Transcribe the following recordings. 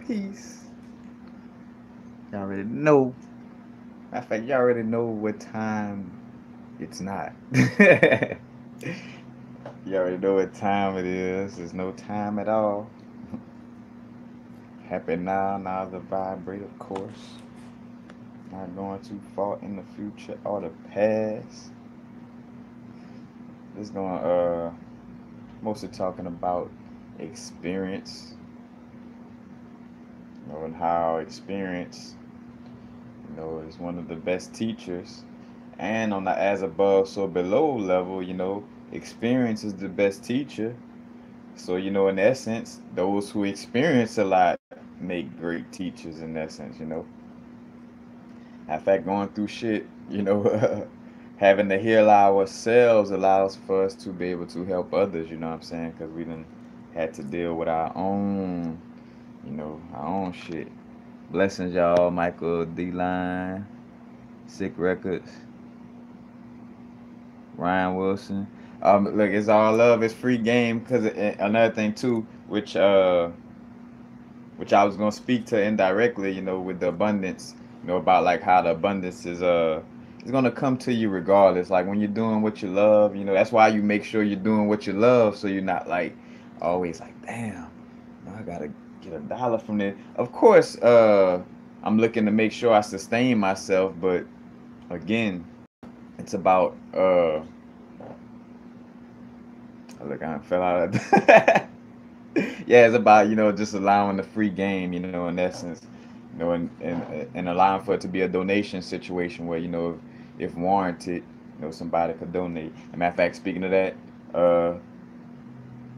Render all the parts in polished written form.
peace. Y'all already know. Matter of fact, y'all already know what time it's not. You already know what time it is. There's no time at all. Happy now, now the vibrate, of course. Not going too far in the future or the past. This going mostly talking about experience, and how experience, is one of the best teachers. And on the as above, so below level, experience is the best teacher. So, in essence, those who experience a lot make great teachers in essence. In fact, going through shit, having to heal ourselves allows for us to be able to help others, you know what I'm saying? Because we done had to deal with our own shit. Blessings, y'all. Michael D. Line, Sick Records, Ryan Wilson. Look, it's all love. It's free game. Because another thing too, which I was gonna speak to indirectly, with the abundance, about like how the abundance is gonna come to you regardless. Like when you're doing what you love, that's why you make sure you're doing what you love, so you're not like always like, damn, I gotta get $1 from this. Of course, I'm looking to make sure I sustain myself, but again, it's about look, I fell out of yeah, it's about just allowing the free game, in essence, and allowing for it to be a donation situation where if warranted, somebody could donate. As a matter of fact, speaking of that,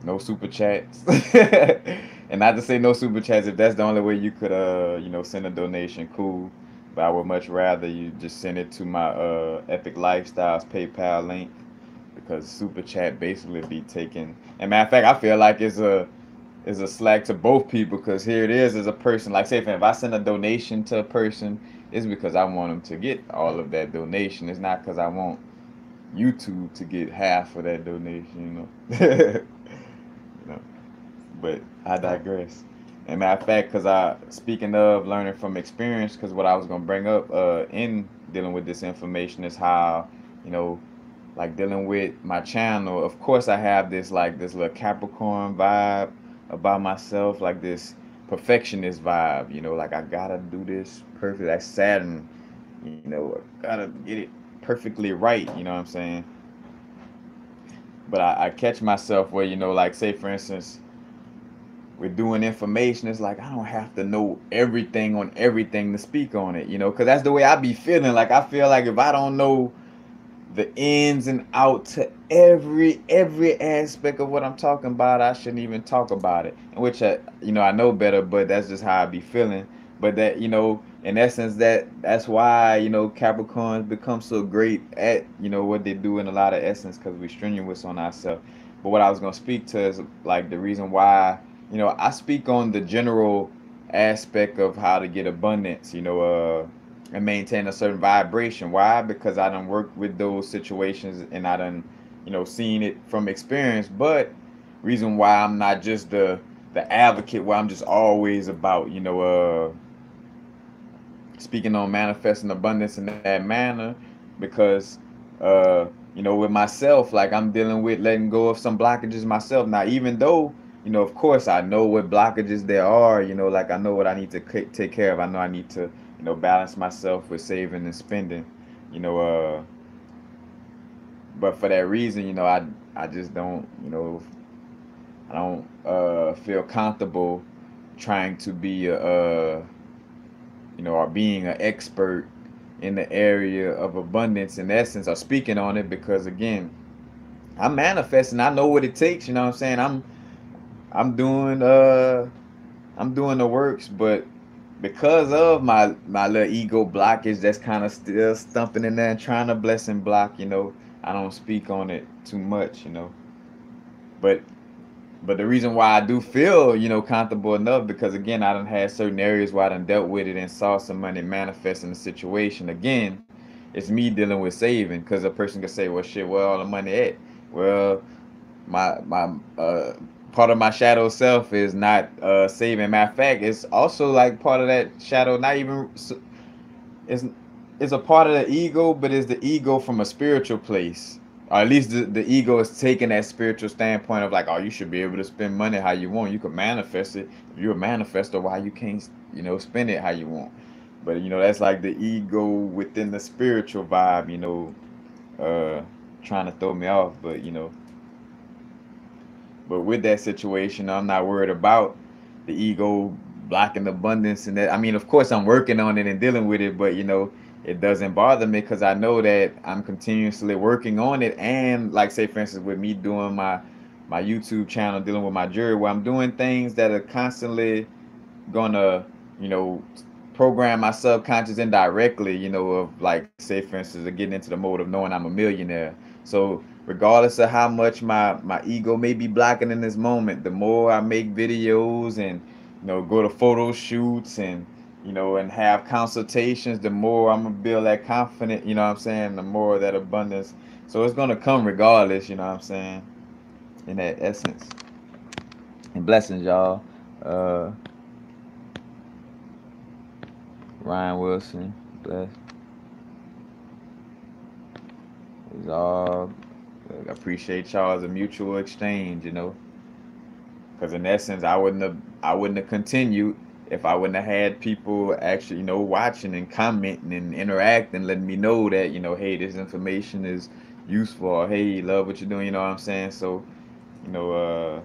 no super chats, and not to say no super chats if that's the only way you could send a donation, cool. But I would much rather you just send it to my Epic Lifestyles PayPal link because super chat basically be taken. And matter of fact, I feel like it's a slack to both people because here it is as a person. Like, say, if I send a donation to a person, it's because I want them to get all of that donation. It's not because I want YouTube to get half of that donation, you know. But I digress. And matter of fact, because speaking of learning from experience, because what I was gonna bring up in dealing with this information is how, you know, like dealing with my channel. Of course, I have this little Capricorn vibe about myself, like this perfectionist vibe. Like I gotta do this perfect. That's Saturn. Gotta get it perfectly right. You know what I'm saying? But I catch myself where like say for instance we're doing information, it's like I don't have to know everything on everything to speak on it, because that's the way I be feeling. Like I feel like if I don't know the ins and out to every aspect of what I'm talking about, I shouldn't even talk about it. In which I know better, but that's just how I be feeling. But that in essence, that's why Capricorns become so great at what they do in a lot of essence because we strenuous on ourselves. But what I was gonna speak to is like the reason why I speak on the general aspect of how to get abundance. And maintain a certain vibration. Why? Because I done worked with those situations and I done, seen it from experience. But reason why I'm not just the advocate, where I'm just always about, speaking on manifesting abundance in that manner, because uh, with myself, like I'm dealing with letting go of some blockages myself. Now, even though of course, I know what blockages there are. Like I know what I need to take care of. I know I need to, balance myself with saving and spending. You know, but for that reason, I just don't, I don't feel comfortable trying to be or being an expert in the area of abundance in essence or speaking on it because again, I'm manifesting. I know what it takes. You know what I'm saying? I'm doing I'm doing the works, but because of my little ego blockage that's kind of still stumping in there and trying to bless and block, I don't speak on it too much, But the reason why I do feel, comfortable enough because again I done had certain areas where I done dealt with it and saw some money manifest in the situation. Again, it's me dealing with saving because a person could say, well shit, where all the money at? Well, my part of my shadow self is not saving. Matter of fact, it's also like part of that shadow. Not even it's it's a part of the ego, but it's the ego from a spiritual place. Or at least the ego is taking that spiritual standpoint of like, oh, you should be able to spend money how you want. You could manifest it. If you're a manifestor, why you can't, spend it how you want? But that's like the ego within the spiritual vibe, uh, trying to throw me off. But with that situation, I'm not worried about the ego blocking abundance and that. I mean, of course, I'm working on it and dealing with it, but it doesn't bother me because I know that I'm continuously working on it. And like, say, for instance, with me doing my YouTube channel, dealing with my jury, where I'm doing things that are constantly gonna, you know, program my subconscious indirectly, of like, say for instance, of getting into the mode of knowing I'm a millionaire. So regardless of how much my ego may be blocking in this moment, the more I make videos and go to photo shoots and and have consultations, the more I'm gonna build that confidence, what I'm saying, the more of that abundance. So it's gonna come regardless, what I'm saying, in that essence. And blessings, y'all. Uh Ryan Wilson, bless. It's all. I appreciate y'all as a mutual exchange, because in essence, I wouldn't have continued if I wouldn't have had people actually, watching and commenting and interacting, letting me know that, hey, this information is useful, or hey, love what you're doing, you know what I'm saying? So, you know, uh,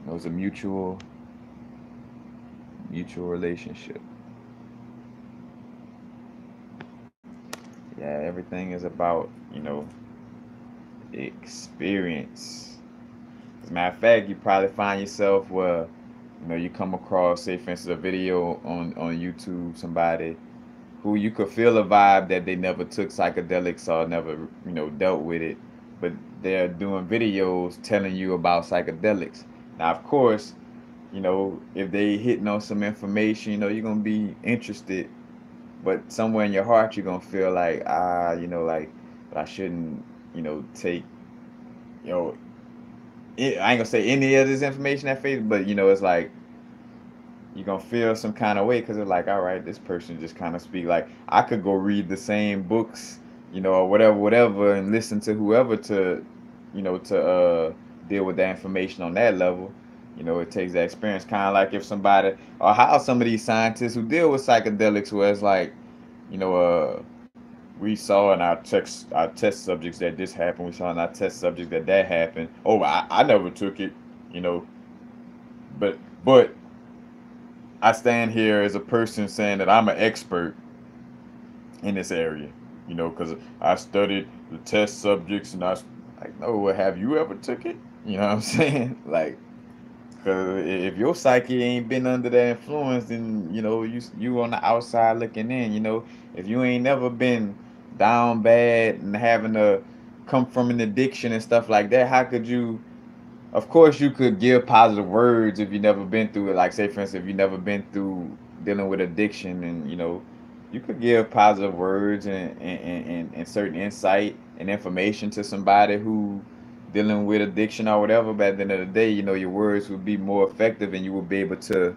it was a mutual relationship. Yeah, everything is about, experience. As a matter of fact, you probably find yourself where, you come across, say, for instance, a video on YouTube, somebody who you could feel a vibe that they never took psychedelics or never, dealt with it, but they're doing videos telling you about psychedelics. Now, of course, if they hitting on some information, you're gonna be interested, but somewhere in your heart, you're gonna feel like, like, but I shouldn't, take, you know, I ain't gonna say any of this information at face, but it's like you're gonna feel some kind of way because it's like, all right, this person just kind of speak like I could go read the same books, or whatever, and listen to whoever to, deal with that information on that level. It takes that experience, kind of like if somebody or how some of these scientists who deal with psychedelics, where it's like, you know, we saw in our test subjects that this happened. We saw in our test subjects that happened. Oh, I never took it, you know, but I stand here as a person saying that I'm an expert in this area, because I studied the test subjects and like, no, well, have you ever took it? You know what I'm saying? Like, cause if your psyche ain't been under that influence, then you on the outside looking in. If you ain't never been down bad and having to come from an addiction and stuff like that, how could you? Of course, you could give positive words if you never been through it. Like, say, for instance, if you never been through dealing with addiction, and you could give positive words and certain insight and information to somebody who dealing with addiction or whatever. But at the end of the day, your words would be more effective, and you will be able to,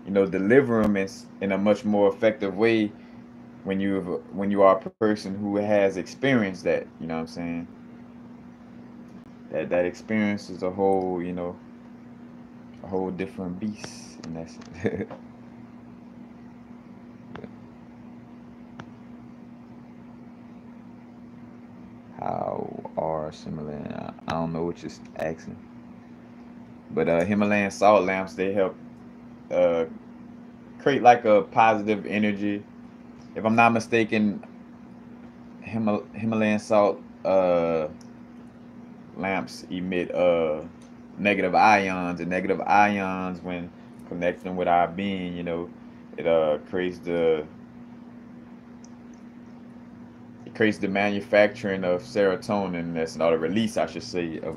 deliver them in a much more effective way when you are a person who has experienced that. You know what I'm saying? That experience is a whole different beast, and that's how are similar. I don't know what you're asking, but Himalayan salt lamps, they help uh, create like a positive energy. If I'm not mistaken, Himalayan salt lamps emit negative ions, and negative ions, when connecting with our being, it creates the manufacturing of serotonin. That's not a release, I should say, of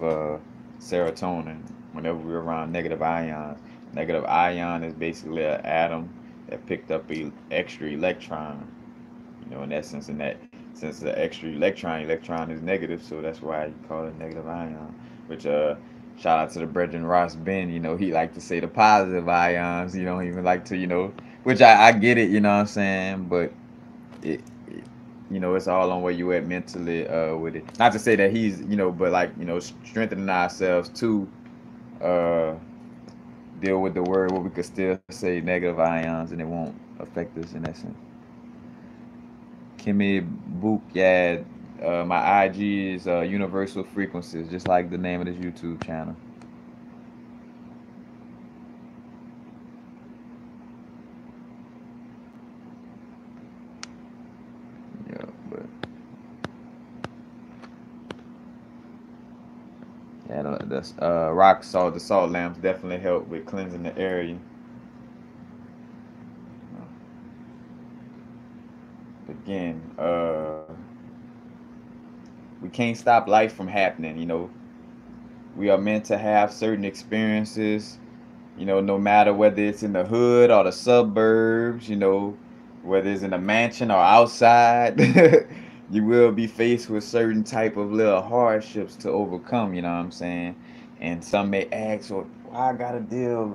serotonin whenever we're around negative ions. Negative ion is basically an atom that picked up a extra electron. In essence, in that since the extra electron is negative, so that's why you call it negative ion. Which Shout out to the brethren Ross Ben. He like to say the positive ions. You don't even like to, which I get it. You know what I'm saying? But it's all on where you at mentally with it. Not to say that he's, but like, strengthening ourselves to uh deal with the word where we could still say negative ions and it won't affect us in that sense. Kimmy Book, yeah. My IG is Universal Frequencies, just like the name of this YouTube channel. Yeah, but yeah, the rock salt, the salt lamps definitely help with cleansing the area. Again, we can't stop life from happening. We are meant to have certain experiences. No matter whether it's in the hood or the suburbs. Whether it's in a mansion or outside, you will be faced with certain type of little hardships to overcome. You know what I'm saying? And some may ask, well, why I gotta deal?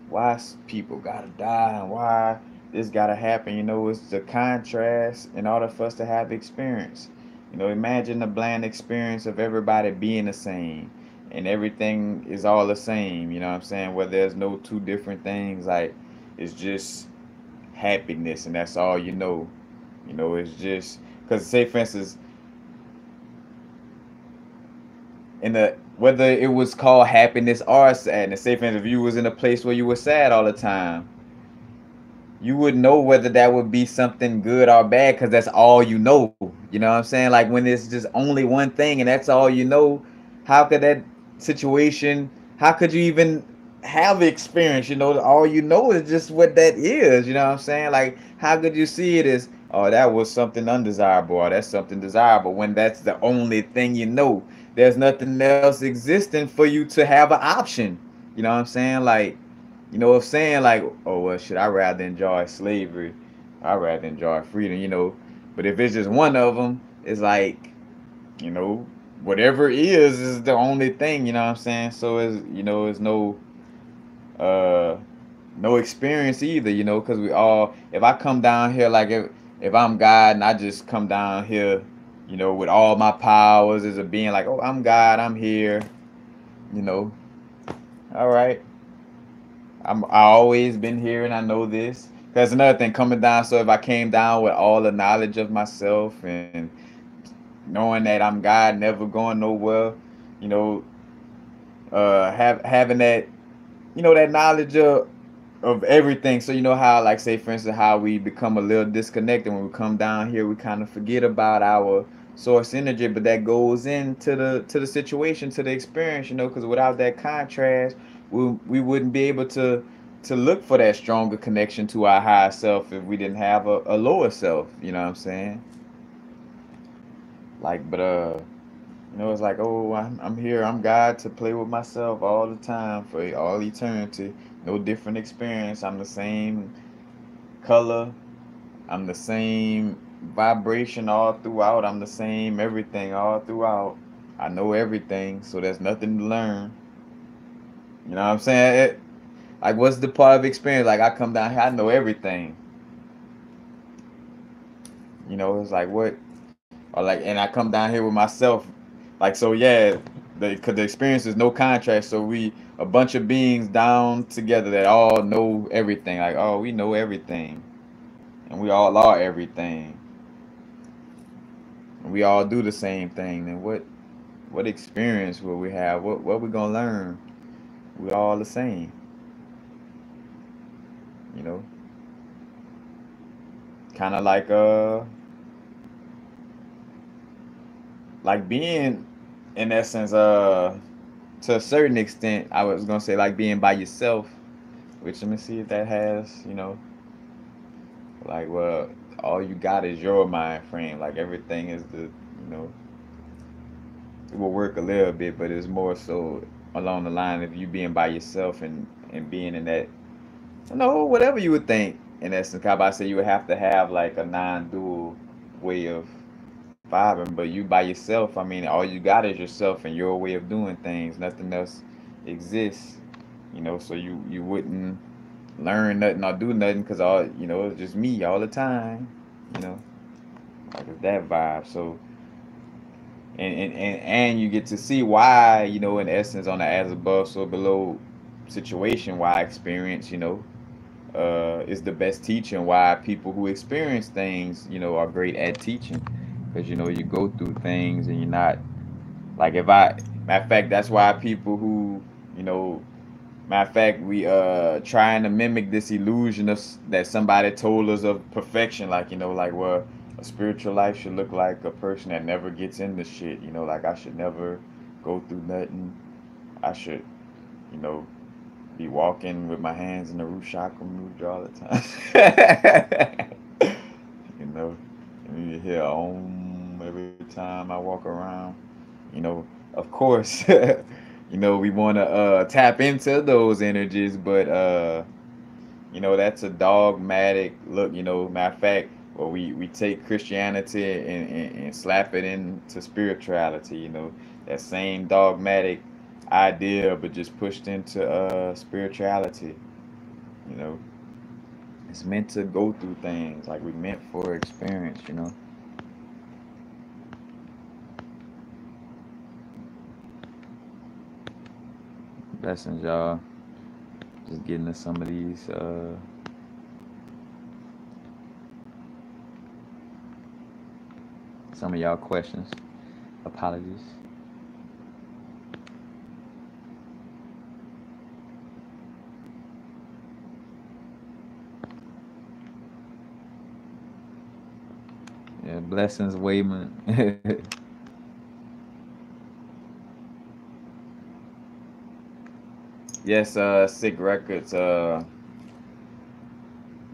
Why people gotta die and why this gotta happen? It's the contrast in order for us to have experience. Imagine the bland experience of everybody being the same and everything is all the same. You know what I'm saying? Where there's no two different things, like it's just happiness and that's all it's just because, say for instance, in the whether it was called happiness or sadness, say for instance, if you was in a place where you were sad all the time, you would know whether that would be something good or bad because that's all you know what I'm saying? Like when it's just only one thing and that's all how could that situation, how could you even have the experience? All is just what that is. You know what I'm saying? Like how could you see it as, oh, that was something undesirable or that's something desirable when that's the only thing? There's nothing else existing for you to have an option. You know what I'm saying? Like, if saying like, oh well, should I rather enjoy slavery? I rather enjoy freedom. But if it's just one of them, it's like, you know, whatever it is the only thing. You know what I'm saying? So it's uh no experience either. Because we all, if I come down here like if I'm God and I just come down here, with all my powers as a being, like, oh, I'm God, I'm here. You know, all right. I always been here and I know this. That's another thing coming down. So if I came down with all the knowledge of myself and knowing that I'm God, never going nowhere, you know, having that, that knowledge of everything. So you know how, like, say for instance, how we become a little disconnected when we come down here, we kind of forget about our source energy, but that goes into the situation, to the experience, because without that contrast, we wouldn't be able to look for that stronger connection to our higher self if we didn't have a lower self. You know what I'm saying? Like, but it's like, oh, I'm here, I'm God to play with myself all the time for all eternity. No different experience. I'm the same color. I'm the same vibration all throughout. I'm the same everything all throughout. I know everything, so there's nothing to learn. You know what I'm saying? Like, what's the part of experience? Like, I come down here, I know everything. It's like, what? Or like, and I come down here with myself. Like, so yeah, because the experience is no contrast. So we, a bunch of beings down together that all know everything. Like, oh, we know everything. And we all are everything. And we all do the same thing. Then what experience will we have? What we gonna learn? We all the same. You know, kind of like being, in essence, to a certain extent, I was gonna say like being by yourself. Which, let me see if that has, like, well, all you got is your mind frame. Like everything is it will work a little bit, but it's more so along the line of you being by yourself and being in that, whatever you would think. In essence, how about say you would have to have like a non-dual way of vibing, but you by yourself, I mean, all you got is yourself and your way of doing things. Nothing else exists, so you wouldn't learn nothing or do nothing because all, it's just me all the time, you know, like it's that vibe. So, and you get to see why, in essence, on the as above, so below situation, why experience, is the best teacher, and why people who experience things, are great at teaching. Because, you go through things and you're not, like, matter of fact, that's why people who, you know, matter of fact, we trying to mimic this illusion of that somebody told us of perfection, like, like, well, a spiritual life should look like a person that never gets into shit, like I should never go through nothing. I should, you know, be walking with my hands in the root chakra mudra all the time. you know, and you hear om every time I walk around. You know, of course, we want to tap into those energies, but that's a dogmatic look. Matter of fact, well, we take Christianity and slap it into spirituality. That same dogmatic idea, but just pushed into spirituality. You know, it's meant to go through things like we meant for experience. Blessings, y'all. Just getting to some of these. Some of y'all questions. Apologies. Yeah, blessings, Wayman. Yes, Sick Records.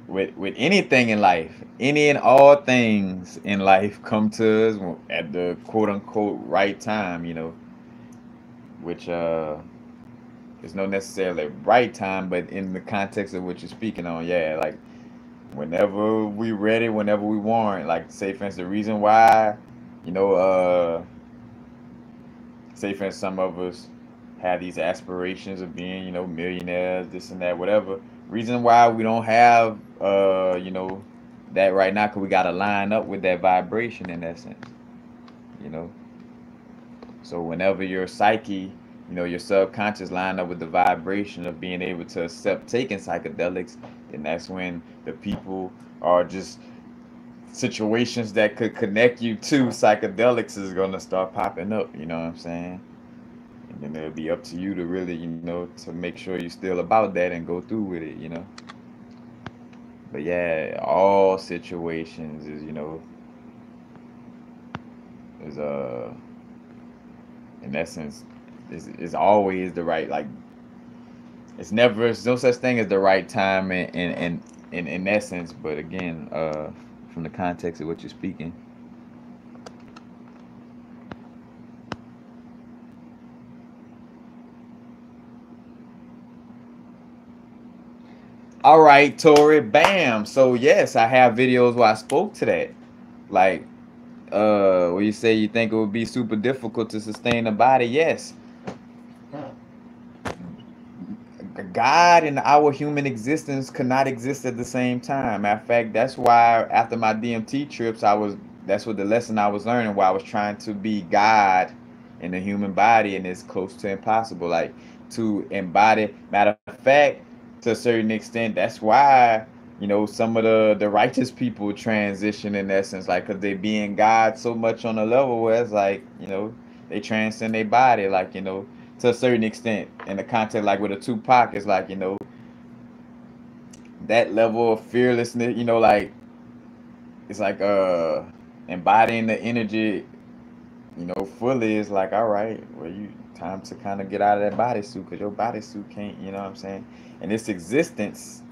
With anything in life, any and all things in life come to us at the quote unquote right time. Which is no necessarily right time, but in the context of what you're speaking on, yeah, like whenever we ready, whenever we want. Like, say for instance, the reason why, you know, say for instance, some of us have these aspirations of being, millionaires, this and that, whatever. Reason why we don't have, that right now, because we got to line up with that vibration in that sense, you know. So whenever your psyche, your subconscious line up with the vibration of being able to accept taking psychedelics, then that's when the people are just situations that could connect you to psychedelics is gonna start popping up. You know what I'm saying? And then it'll be up to you to really, to make sure you're still about that and go through with it. But yeah, all situations is, is in essence is always the right, like, it's never, there's no such thing as the right time in essence, but again, from the context of what you're speaking. All right, Tori, bam. So yes, I have videos where I spoke to that. Like, where you say you think it would be super difficult to sustain a body. Yes, God and our human existence could not exist at the same time. Matter of fact, that's why after my DMT trips, that's what the lesson I was learning, where I was trying to be God in the human body, and it's close to impossible. Like, to embody, matter of fact, to a certain extent, that's why, some of the righteous people transition in essence, like, because they being God so much on a level where it's like, they transcend their body, like, to a certain extent. In the context, like with a Tupac, it's like, that level of fearlessness, like, it's like embodying the energy, fully is like, all right, well, you time to kind of get out of that bodysuit, because your bodysuit can't, you know what I'm saying? And this existence,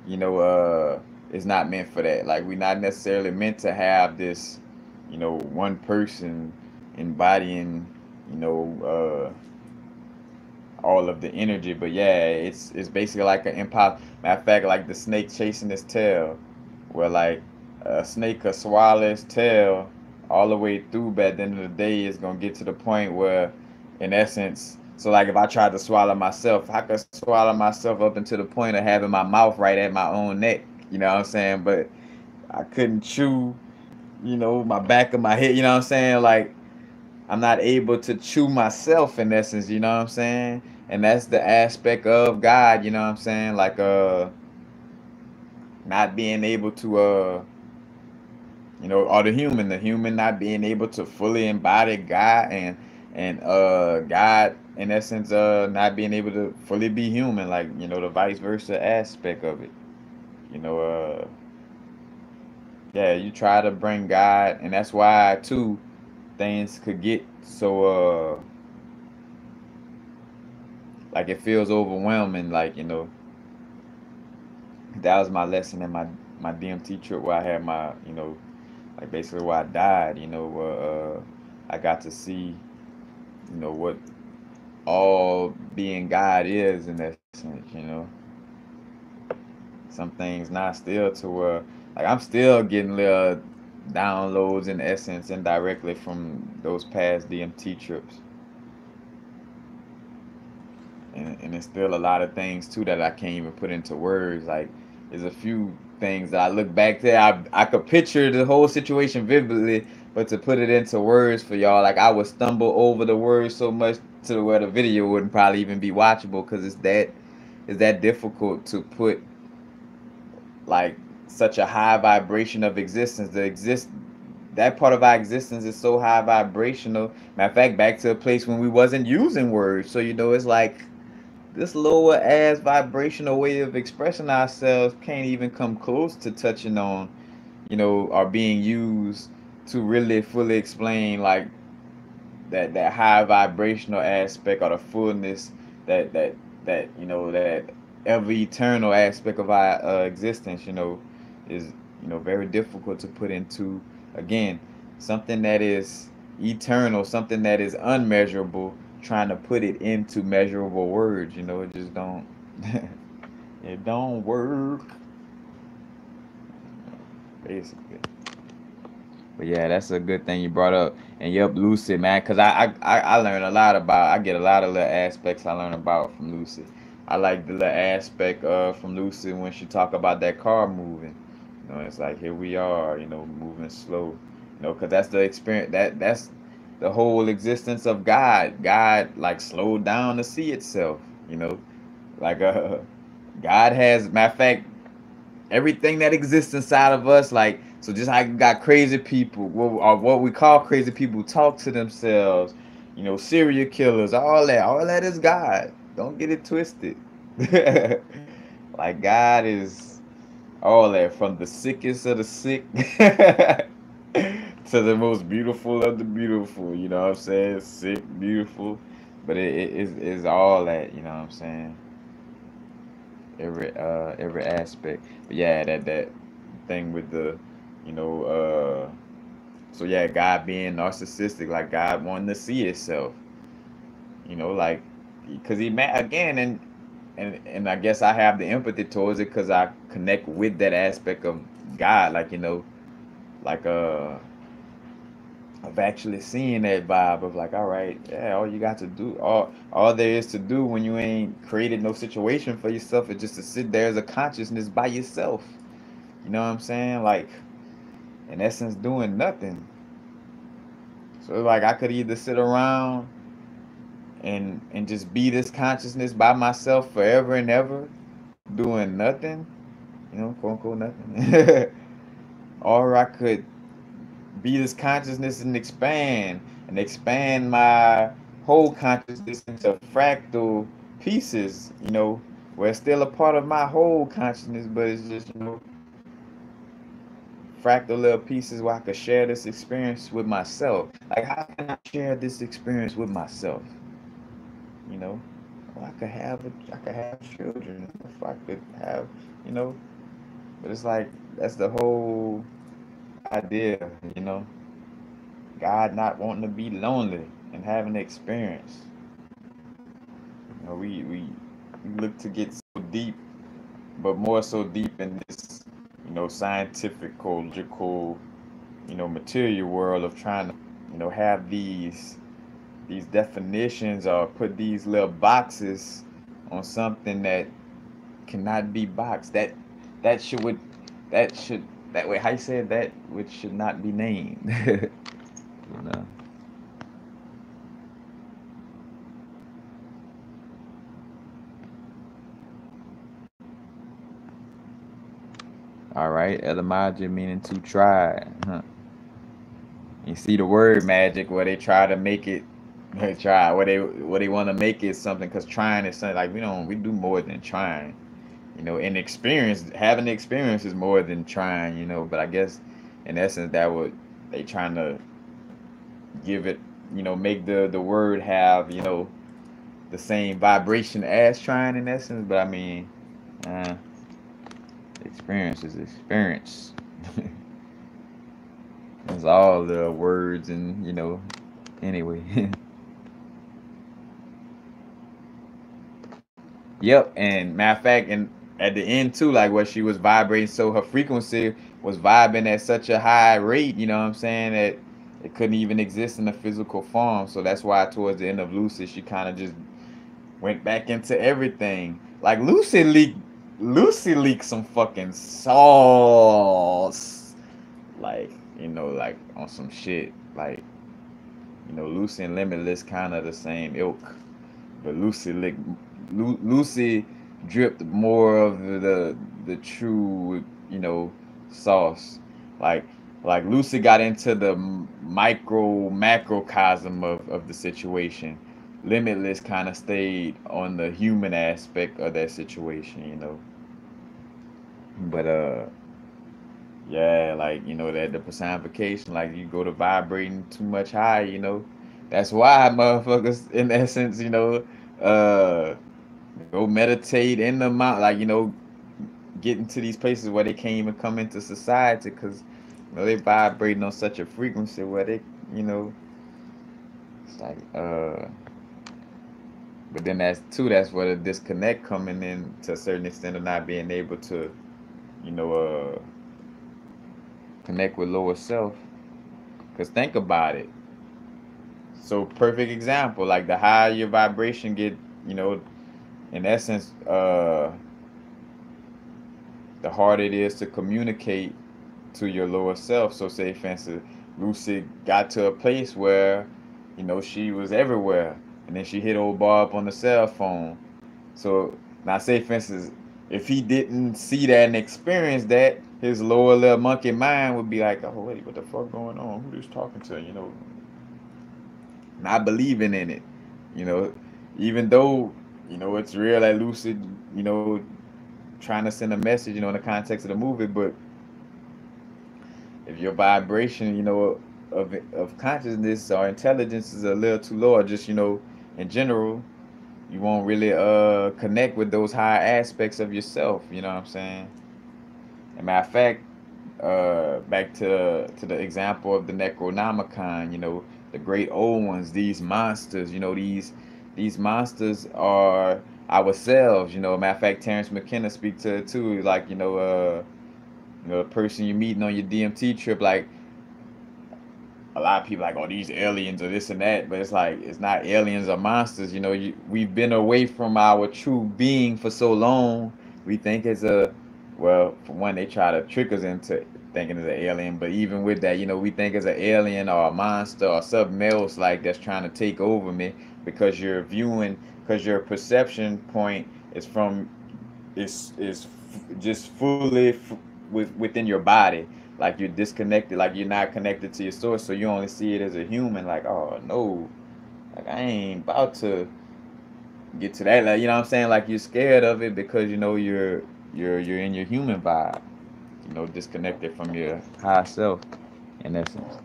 is not meant for that. Like, we're not necessarily meant to have this, one person embodying, all of the energy. But yeah, it's basically like an impossible. Matter of fact, like the snake chasing its tail, where like a snake could swallow its tail all the way through, but at the end of the day, it's gonna get to the point where, in essence, so like if I tried to swallow myself, I could swallow myself up into the point of having my mouth right at my own neck. You know what I'm saying? But I couldn't chew, my back of my head. You know what I'm saying? Like I'm not able to chew myself in essence. You know what I'm saying? And that's the aspect of God. You know what I'm saying? Like not being able to or the human not being able to fully embody God, and God in essence not being able to fully be human, like the vice versa aspect of it. you know uh yeah, you try to bring God, and that's why too things could get so like it feels overwhelming, like that was my lesson in my DMT trip, where I had my like basically where I died. I got to see what all being God is in that sense. Some things not still to where like I'm still getting little downloads in essence indirectly from those past DMT trips. And there's still a lot of things too that I can't even put into words. Like there's a few things that I look back to, I could picture the whole situation vividly, but to put it into words for y'all, like I would stumble over the words so much to where the video wouldn't probably even be watchable, because it's that difficult to put like such a high vibration of existence. That part of our existence is so high vibrational. Matter of fact, back to a place when we wasn't using words. So it's like this lower ass vibrational way of expressing ourselves can't even come close to touching on, or being used to really fully explain like that high vibrational aspect, or the fullness, that ever eternal aspect of our existence. Is very difficult to put into, again, something that is eternal, something that is unmeasurable, trying to put it into measurable words. It just don't it don't work, basically. But yeah, that's a good thing you brought up. And yep, Lucid, man, because I learned a lot about, I get a lot of little aspects I learn about from Lucid. I like the little aspect from Lucid when she talk about that car moving. It's like here we are, moving slow. Because that's the experience, that's the whole existence of God. God like slowed down to see itself. You know, like God has, matter of fact, everything that exists inside of us, like, so just like got crazy people, or what we call crazy people, talk to themselves, serial killers, all that is God. Don't get it twisted. Like God is all that, from the sickest of the sick to the most beautiful of the beautiful. You know what I'm saying? Sick, beautiful, but it's all that. You know what I'm saying? Every aspect. But yeah, that thing with the, you know, so yeah, God being narcissistic, like God wanting to see itself, like, because he mad again, and I guess I have the empathy towards it because I connect with that aspect of God, like like of actually seeing that vibe of like, all right, yeah, all you got to do, all there is to do when you ain't created no situation for yourself, is just to sit there as a consciousness by yourself. You know what I'm saying? Like, in essence, doing nothing. So like I could either sit around and just be this consciousness by myself forever and ever, doing nothing, quote unquote nothing, or I could be this consciousness and expand my whole consciousness into fractal pieces, where it's still a part of my whole consciousness, but it's just, fractal little pieces where I could share this experience with myself. Like, how can I share this experience with myself? You know, well, I could have children. If I could have, you know, but it's like that's the whole idea. God not wanting to be lonely and having the experience. We look to get so deep, but more so deep in this, scientific, logical, material world of trying to, have these definitions or put these little boxes on something that cannot be boxed. That should would that should that way how you said that which should not be named. know. All right, etymology meaning to try. Huh. You see the word magic where they try to make it they try what they want to make it something because trying is something like we do more than trying. And experience having the experience is more than trying. But I guess in essence that would they trying to give it, make the word have, the same vibration as trying in essence. But I mean, uh, experience is experience. That's all the words and anyway. Yep, and matter of fact, and at the end too, like what she was vibrating, so her frequency was vibing at such a high rate, you know what I'm saying, that it couldn't even exist in a physical form. So that's why towards the end of Lucid, she kind of just went back into everything. Like Lucy leaked some fucking sauce, like like on some shit, like Lucy and Limitless kind of the same ilk, but Lucy dripped more of the true sauce. Like Lucy got into the micro macrocosm of the situation. Limitless kind of stayed on the human aspect of that situation. But yeah, like that the personification, like you go to vibrating too much high, that's why motherfuckers in essence, uh go meditate in the mount, like get into these places where they can't even come into society because they vibrating on such a frequency where they, you know, it's like but then that's where the disconnect coming in to a certain extent of not being able to, you know, uh connect with lower self. Cause think about it. So perfect example, like the higher your vibration get, you know, in essence, the harder it is to communicate to your lower self. So say for instance, Lucy got to a place where, she was everywhere. And then she hit old Bob on the cell phone. So now say for instance, if he didn't see that and experience that, his lower little monkey mind would be like, oh wait, what the fuck going on? Who this talking to? Not believing in it. You know, even though, it's real that Lucid, trying to send a message, in the context of the movie, but if your vibration, of consciousness or intelligence is a little too low, or just, in general, you won't really connect with those high aspects of yourself. You know what I'm saying? And matter of fact, back to the example of the Necronomicon, the great old ones, these monsters, these monsters are ourselves. Matter of fact, Terrence McKenna speak to it too, like the person you're meeting on your DMT trip, like a lot of people like, oh, these aliens or this and that, but it's like it's not aliens or monsters. We've been away from our true being for so long. We think it's well, for one, they try to trick us into thinking it's an alien, but even with that, we think it's an alien or a monster or something else like that's trying to take over me because because your perception point is from is just fully within your body, like you're disconnected, like you're not connected to your source, so you only see it as a human, like, oh no, like I ain't about to get to that, like, you know what I'm saying, like you're scared of it because you're in your human vibe, disconnected from your high self in essence.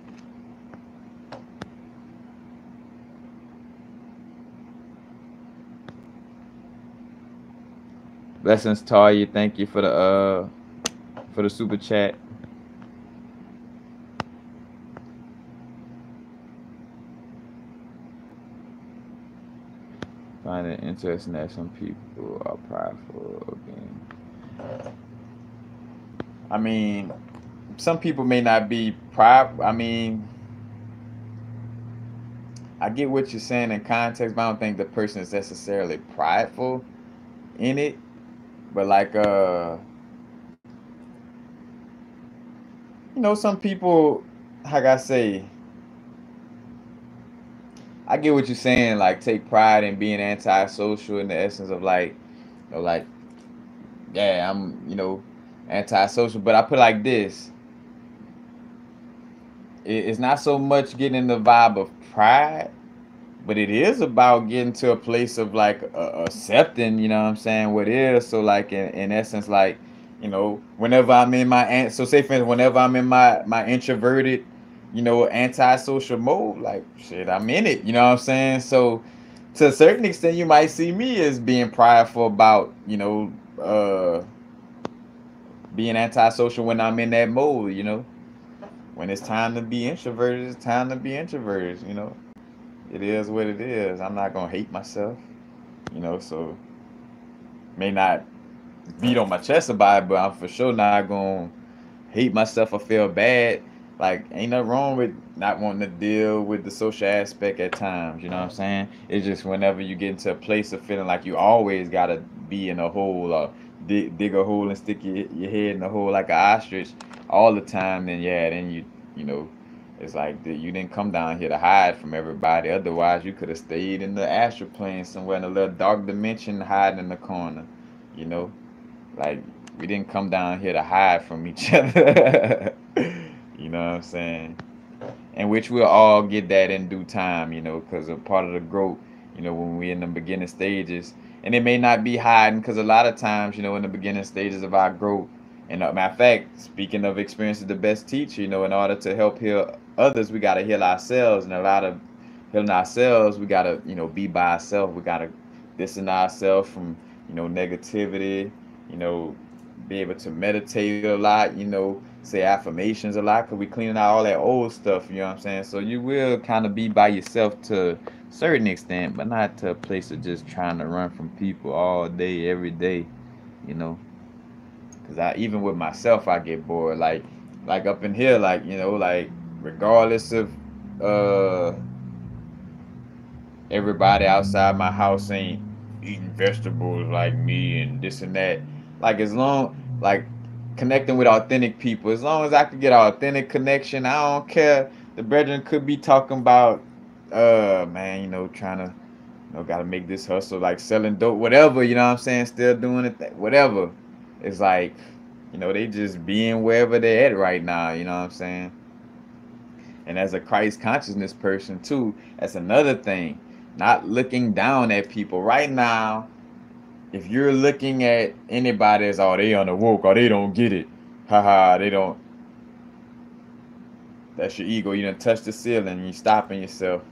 Blessings, Taria, thank you for the super chat. Find it interesting that some people are prideful again. I mean, some people may not be proud. I mean, I get what you're saying in context, but I don't think the person is necessarily prideful in it. But like some people, like I say, I get what you're saying, like take pride in being antisocial in the essence of like, like, yeah, I'm, antisocial. But I put it like this. It's not so much getting the vibe of pride, but it is about getting to a place of like accepting, you know what I'm saying, what is. So like in essence, like, whenever I'm in so say for instance, whenever I'm in my introverted, antisocial mode, like shit, I'm in it, you know what I'm saying? So to a certain extent you might see me as being prideful about, being antisocial when I'm in that mode, when it's time to be introverted, it's time to be introverted. It is what it is. I'm not gonna hate myself, so may not beat on my chest about it, but I'm for sure not gonna hate myself or feel bad. Like, ain't nothing wrong with not wanting to deal with the social aspect at times, you know what I'm saying? It's just whenever you get into a place of feeling like you always gotta be in a hole or dig a hole and stick your head in the hole like an ostrich all the time, then yeah, then you know, it's like you didn't come down here to hide from everybody. Otherwise, you could have stayed in the astral plane somewhere in a little dark dimension, hiding in the corner, you know? Like, we didn't come down here to hide from each other. You know what I'm saying? And which we'll all get that in due time, because a part of the growth, when we're in the beginning stages. And it may not be hiding, because a lot of times, in the beginning stages of our growth, and matter of fact, speaking of experience is the best teacher, in order to help heal others, we got to heal ourselves. And a lot of healing ourselves, we got to, be by ourselves. We got to distance ourselves from, negativity, you know, be able to meditate a lot, say affirmations a lot, because we cleaning out all that old stuff, you know what I'm saying? So you will kind of be by yourself to a certain extent, but not to a place of just trying to run from people all day, every day, you know? Because even with myself, I get bored. Like up in here, like, like regardless of uh everybody outside my house ain't eating vegetables like me and this and that. Like as long like connecting with authentic people, as long as I could get an authentic connection, I don't care. The brethren could be talking about man, trying to gotta make this hustle, like selling dope, whatever, you know what I'm saying, still doing it, whatever. It's like, they just being wherever they're at right now, you know what I'm saying? And as a Christ consciousness person too, that's another thing. Not looking down at people. Right now, if you're looking at anybody as, oh, they on the woke, or they don't get it. Haha, they don't. That's your ego. You done touch the ceiling, you stopping yourself.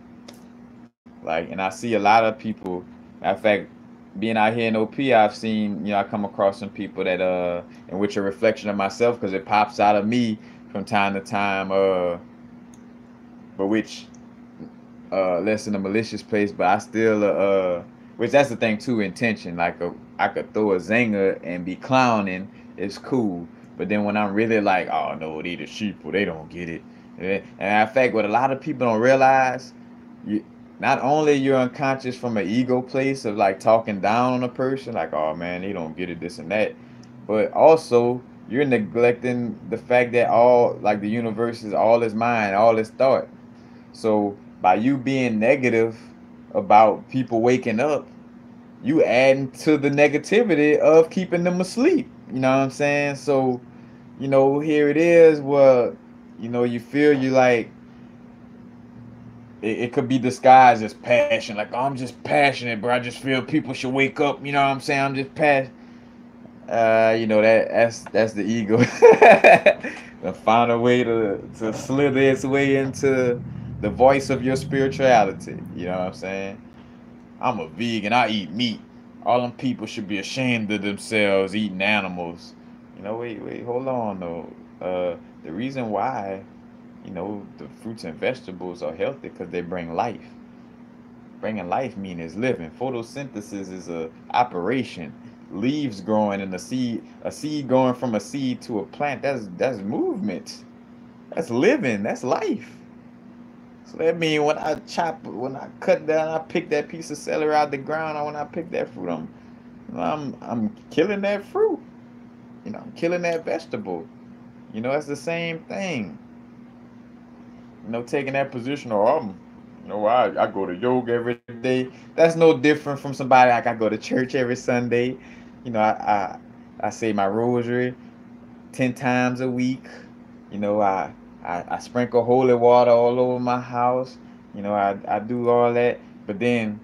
Like, and I see a lot of people, matter of fact, being out here in OP, I've seen, I come across some people that in which a reflection of myself, because it pops out of me from time to time, but which less in a malicious place, but I still which that's the thing too, intention. Like I could throw a zinger and be clowning, it's cool. But then when I'm really like, oh no, they the sheeple, they don't get it. And in fact, what a lot of people don't realize, you not only you're unconscious from an ego place of like talking down on a person, like, oh man, they don't get it, this and that, but also you're neglecting the fact that all like the universe is all is mind, all is thought. So by you being negative about people waking up, you adding to the negativity of keeping them asleep. You know what I'm saying? So, here it is where, you feel you like it could be disguised as passion. Like, oh, I'm just passionate, bro. I just feel people should wake up. You know what I'm saying? I'm just passionate. That's the ego. To find a way to slither its way into the voice of your spirituality. You know what I'm saying? I'm a vegan. I eat meat. All them people should be ashamed of themselves eating animals. Wait, hold on though. The reason why, the fruits and vegetables are healthy because they bring life. Bringing life mean is living. Photosynthesis is a operation. leaves growing and a seed going from a seed to a plant. That's movement. That's living. That's life. So that means when I cut down, I pick that piece of celery out the ground, or when I pick that fruit, I'm killing that fruit. I'm killing that vegetable. That's the same thing. Taking that position, or I go to yoga every day. That's no different from somebody like I go to church every Sunday. I say my rosary 10 times a week. I sprinkle holy water all over my house. I do all that. But then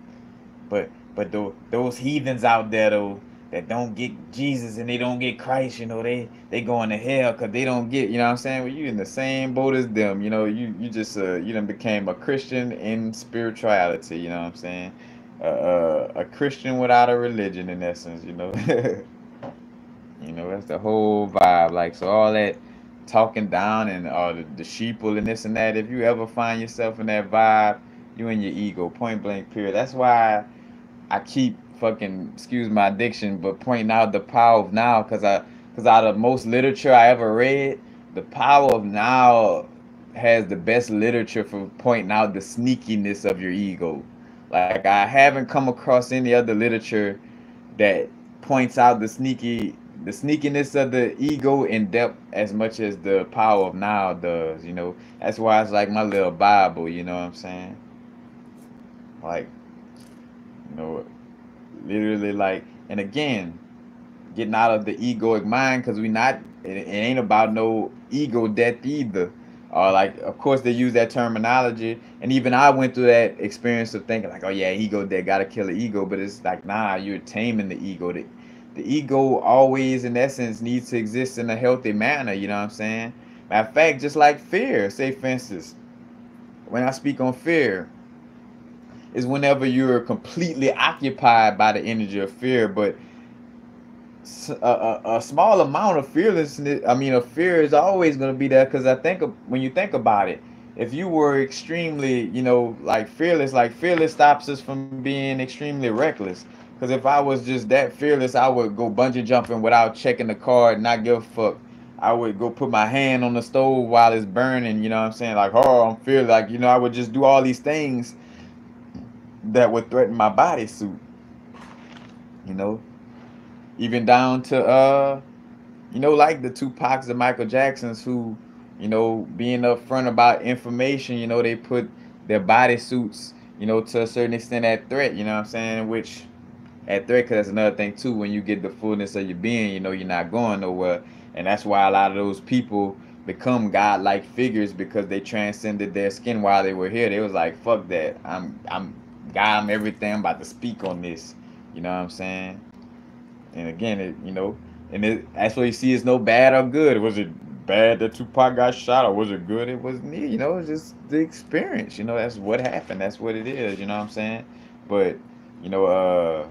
those heathens out there though that don't get Jesus and they don't get Christ, they going to hell because they don't get, what I'm saying? Well, you in the same boat as them, you just you done became a Christian in spirituality, you know what I'm saying? A Christian without a religion in essence, that's the whole vibe. Like, so all that talking down and all the sheeple and this and that, if you ever find yourself in that vibe, you in your ego, point blank period. That's why I keep fucking, excuse my addiction, but pointing out the power of now, cause out of most literature I ever read, the power of now has the best literature for pointing out the sneakiness of your ego. Like I haven't come across any other literature that points out the sneakiness of the ego in depth as much as the power of now does. That's why it's like my little Bible. You know what I'm saying? Like, you know, literally like, and again, getting out of the egoic mind because it ain't about no ego death either. Or like, of course they use that terminology, and even I went through that experience of thinking like, oh yeah, ego death, gotta kill the ego. But it's like, nah, you're taming the ego. The ego always in essence needs to exist in a healthy manner, you know what I'm saying? Matter of fact, just like fear, say for instance, when I speak on fear, is whenever you're completely occupied by the energy of fear, but a small amount of fearlessness, I mean, of fear is always going to be there because when you think about it, if you were extremely, like fearless stops us from being extremely reckless. Because if I was just that fearless, I would go bungee jumping without checking the card, not give a fuck. I would go put my hand on the stove while it's burning, you know what I'm saying? Like, oh, I'm fearless. Like, I would just do all these things that would threaten my bodysuit, you know? Even down to like the Tupacs and Michael Jacksons who, being upfront about information, they put their bodysuits, to a certain extent at threat, you know what I'm saying? Which at threat, because that's another thing too, when you get the fullness of your being, you're not going nowhere. And that's why a lot of those people become godlike figures because they transcended their skin while they were here. They was like, fuck that. I'm God, I'm everything. I'm about to speak on this. You know what I'm saying? And again, that's what you see is no bad or good. Was it bad that Tupac got shot, or was it good? It was neat. It's just the experience. That's what happened. That's what it is. You know what I'm saying? But you know, uh,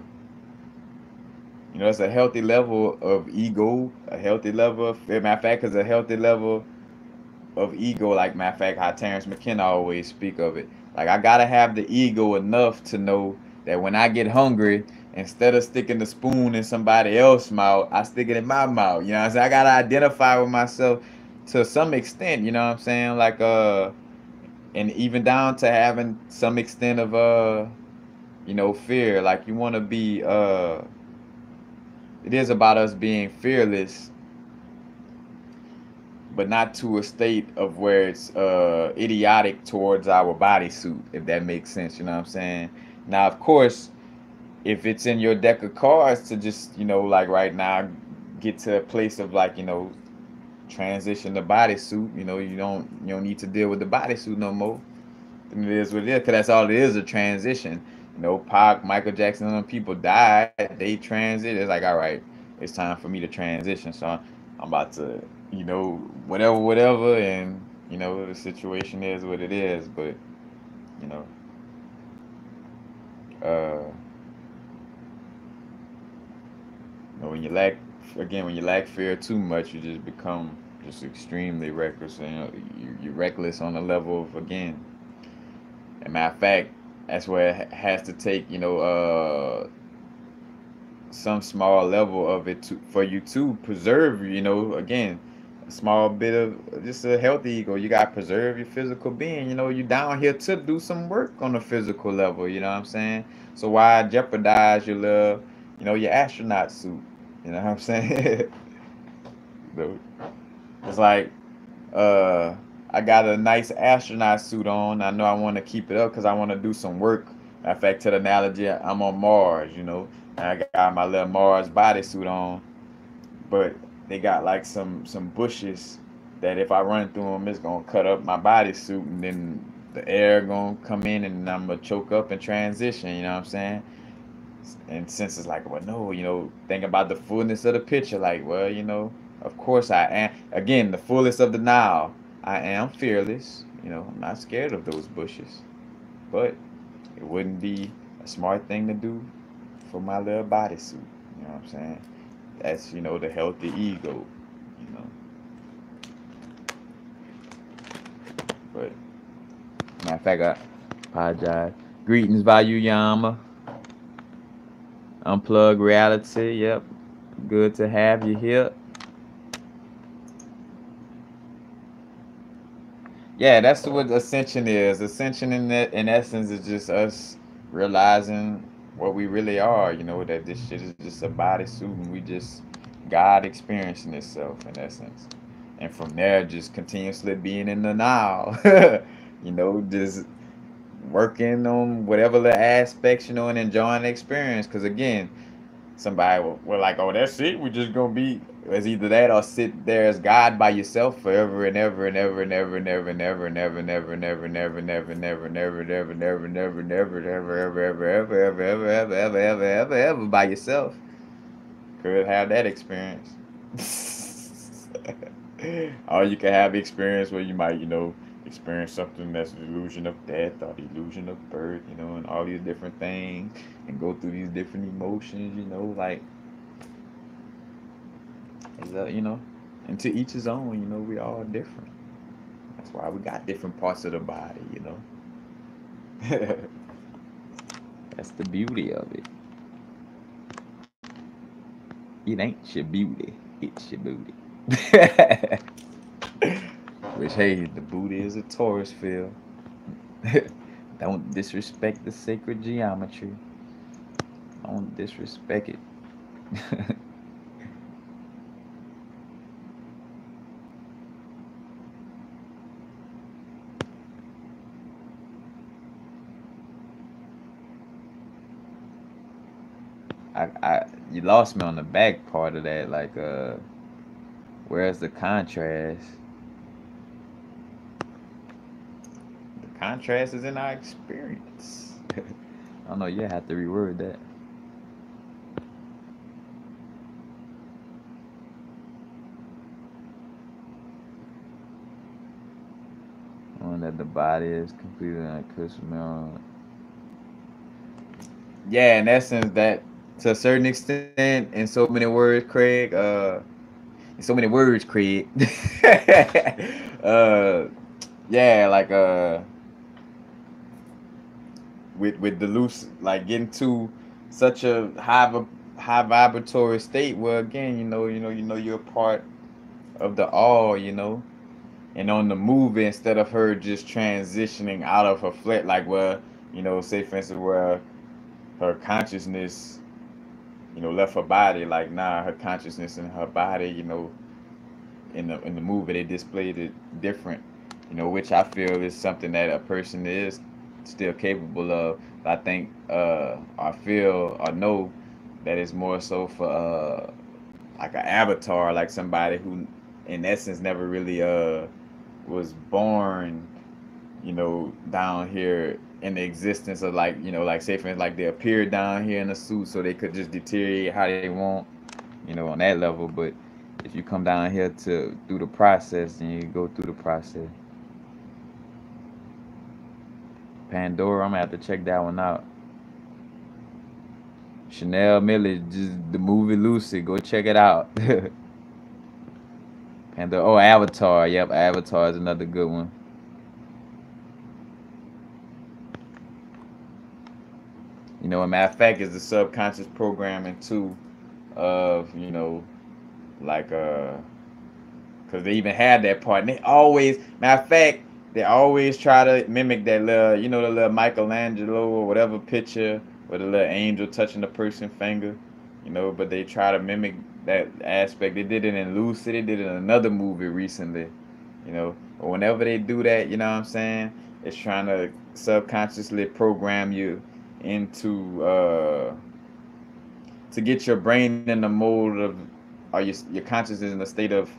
it's a healthy level of ego, a healthy level of, matter of fact, is a healthy level of ego. Like, matter of fact, how Terrence McKenna always speak of it. Like, I gotta have the ego enough to know that when I get hungry, instead of sticking the spoon in somebody else's mouth, I stick it in my mouth. You know what I'm saying? I gotta identify with myself to some extent. You know what I'm saying? Like, and even down to having some extent of fear. Like, you want to be it is about us being fearless, but not to a state of where it's idiotic towards our bodysuit, if that makes sense. You know what I'm saying? Now, of course, if it's in your deck of cards to just, like right now, get to a place of like, transition the bodysuit, you don't need to deal with the bodysuit no more. And it is what it is, because that's all it is, a transition. Pac, Michael Jackson, and them people died, they transit. It's like, all right, it's time for me to transition. So I'm about to, whatever, and the situation is what it is. But you know, uh, when you lack, again, when you lack fear too much, you just become just extremely reckless. You're reckless on the level of, again. And matter of fact, that's where it has to take, some small level of it to for you to preserve, again, a small bit of just a healthy ego. You got to preserve your physical being. You down here to do some work on a physical level. You know what I'm saying? So why jeopardize your love, your astronaut suit? You know what I'm saying? So, it's like, uh, I got a nice astronaut suit on. I know I want to keep it up because I want to do some work. Matter of fact, to the analogy, I'm on Mars, and I got my little Mars bodysuit on, but they got like some bushes that if I run through them, it's gonna cut up my bodysuit, and then the air gonna come in, and I'm gonna choke up and transition. You know what I'm saying? And since it's like, well, no, think about the fullness of the picture. Like, well, of course I am. Again, the fullest of the now. I am fearless. I'm not scared of those bushes. But it wouldn't be a smart thing to do for my little bodysuit. You know what I'm saying? That's, the healthy ego. You know. But matter of fact, I apologize. Greetings, Value Yama. Unplug reality. Yep. Good to have you here. Yeah, that's what ascension is. Ascension in essence is just us realizing what we really are, that this shit is just a bodysuit and we just God experiencing itself in essence. And from there just continuously being in the now. Just working on whatever the aspects, and enjoying the experience. Cause again, somebody will like, oh, that's it. We're just gonna be as either that or sit there as God by yourself forever and ever and ever and ever and ever and ever and ever and ever and ever and ever and ever and ever and ever and ever and ever and ever and ever and ever ever ever ever ever ever ever ever ever ever ever by yourself. Could have that experience. Or you can have experience where you might, experience something that's the illusion of death or the illusion of birth, and all these different things and go through these different emotions, like and to each his own, we all different. That's why we got different parts of the body. That's the beauty of it. It ain't your beauty, it's your booty. Which, hey, the booty is a Taurus field. Don't disrespect the sacred geometry. Don't disrespect it. You lost me on the back part of that. Like, where's the contrast? The contrast is in our experience. I don't know. You have to reword that. One that the body is completely unaccustomed. Yeah, in essence, that to a certain extent, in so many words, Craig. In so many words, Craig. uh, yeah, like with the loose, like getting to such a high vibratory state where again, you're a part of the all, and on the move instead of her just transitioning out of her flat, like where, say for instance where her consciousness, left her body, like nah, her consciousness in her body, in the movie they displayed it different, which I feel is something that a person is still capable of. I think I feel or know that it's more so for like an avatar, like somebody who in essence never really was born, down here in the existence of like, like say for instance, like they appeared down here in a suit so they could just deteriorate how they want, on that level. But if you come down here to through the process and you go through the process. Pandora, I'm gonna have to check that one out. Chanel Miller, just the movie Lucy, go check it out. Pandora, oh Avatar, yep, Avatar is another good one. You know, a matter of fact, is the subconscious programming too of, you know, like because they even had that part. And they always, matter of fact, they always try to mimic that little, you know, the little Michelangelo or whatever picture with the little angel touching the person's finger, you know. But they try to mimic that aspect. They did it in Lucid. They did it in another movie recently, you know. But whenever they do that, you know what I'm saying? It's trying to subconsciously program you into to get your brain in the mode of, or your consciousness in a state of,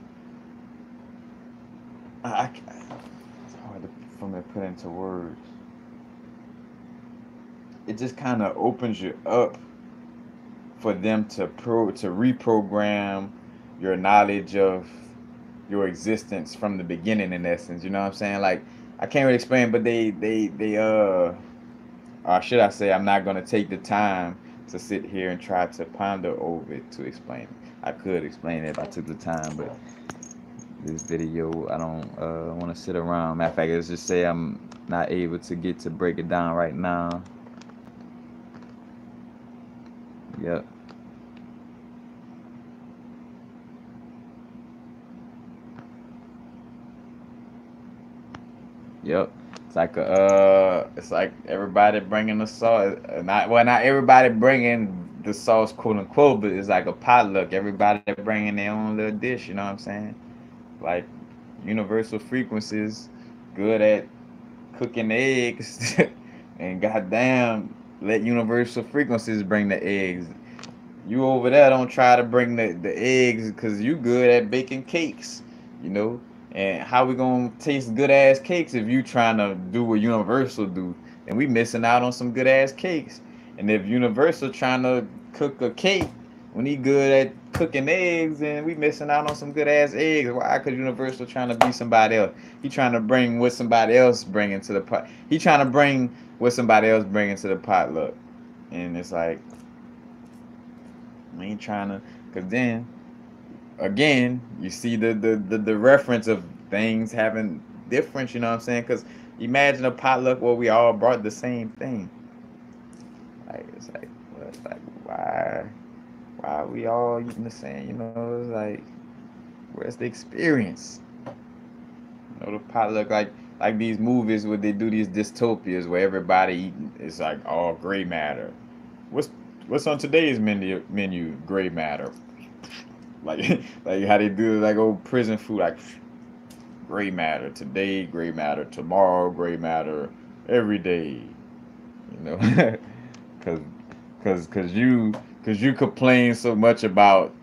it's hard for me to put into words. It just kind of opens you up for them to reprogram your knowledge of your existence from the beginning. In essence, you know what I'm saying? Like, I can't really explain, but they or should I say, I'm not gonna take the time to sit here and try to ponder over it to explain it. I could explain it if I took the time, but this video, I don't want to sit around. Matter of fact, let's just say I'm not able to get to break it down right now. Yep. Yep. It's like everybody bringing the sauce. Not everybody bringing the sauce, quote unquote, but it's like a potluck. Everybody bringing their own little dish. You know what I'm saying? Like universal frequencies, good at cooking eggs, and goddamn, let universal frequencies bring the eggs. You over there don't try to bring the eggs because you good at baking cakes, you know. And how we gonna taste good ass cakes if you trying to do what Universal do? And we missing out on some good ass cakes. And if Universal trying to cook a cake when he good at cooking eggs, and we missing out on some good ass eggs. Why? Because Universal trying to be somebody else. He trying to bring what somebody else bringing to the pot. He trying to bring what somebody else bringing to the potluck. And it's like, we ain't trying to, because then again you see the reference of things having difference, you know what I'm saying? Because imagine a potluck where we all brought the same thing. Like, it's like, well, it's like, why are we all eating the same, you know? It's like, where's the experience? You know, the potluck, like these movies where they do these dystopias where everybody eating, it's like all gray matter. what's what's on today's menu? Gray matter. Like like how they do like old prison food, like gray matter today, gray matter tomorrow, gray matter every day. You know, because because you complain so much about,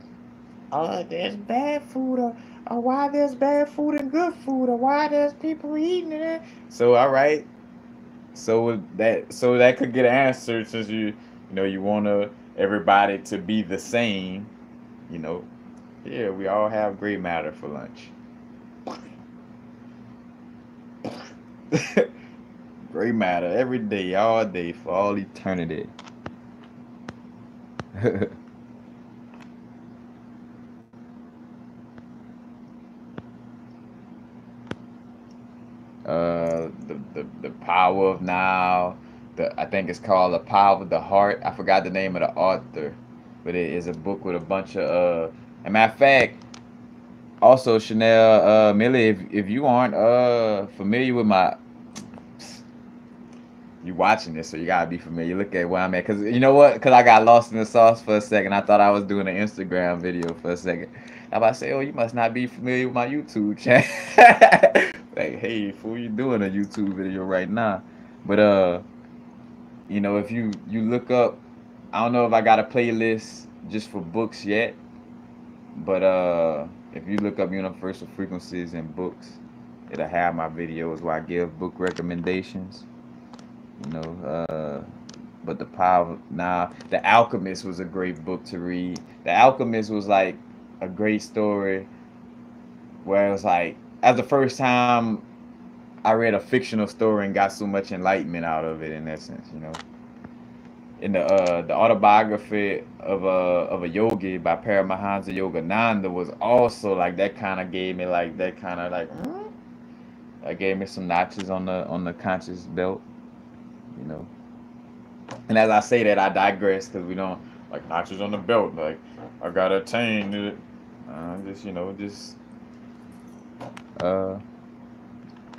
oh, there's bad food, or why there's bad food and good food, or why there's people eating it. So all right, so that could get answered, since you know you want everybody to be the same. You know, yeah, we all have gray matter for lunch. Gray matter every day, all day, for all eternity. The power of now. I think it's called The Power of the Heart. I forgot the name of the author, but it is a book with a bunch of and matter of fact, also Chanel, Millie, if you aren't familiar with my, you watching this, so you gotta be familiar. Look at where I'm at, cause you know what? Cause I got lost in the sauce for a second. I thought I was doing an Instagram video for a second. I'm about to say, oh, you must not be familiar with my YouTube channel. Like, hey, fool, you doing a YouTube video right now? But you know, if you look up, I don't know if I got a playlist just for books yet, but if you look up universal frequencies and books, it'll have my videos where I give book recommendations. You know, but the power now, The Alchemist was a great book to read. The Alchemist was like a great story where it was like, as the first time I read a fictional story and got so much enlightenment out of it, in essence, you know. In the autobiography of a yogi by Paramahansa Yogananda was also like, that kind of gave me like that kind of like, that gave me some notches on the conscious belt, you know. And as I say that, I digress because we don't like notches on the belt. Like I gotta attain it. Just just uh,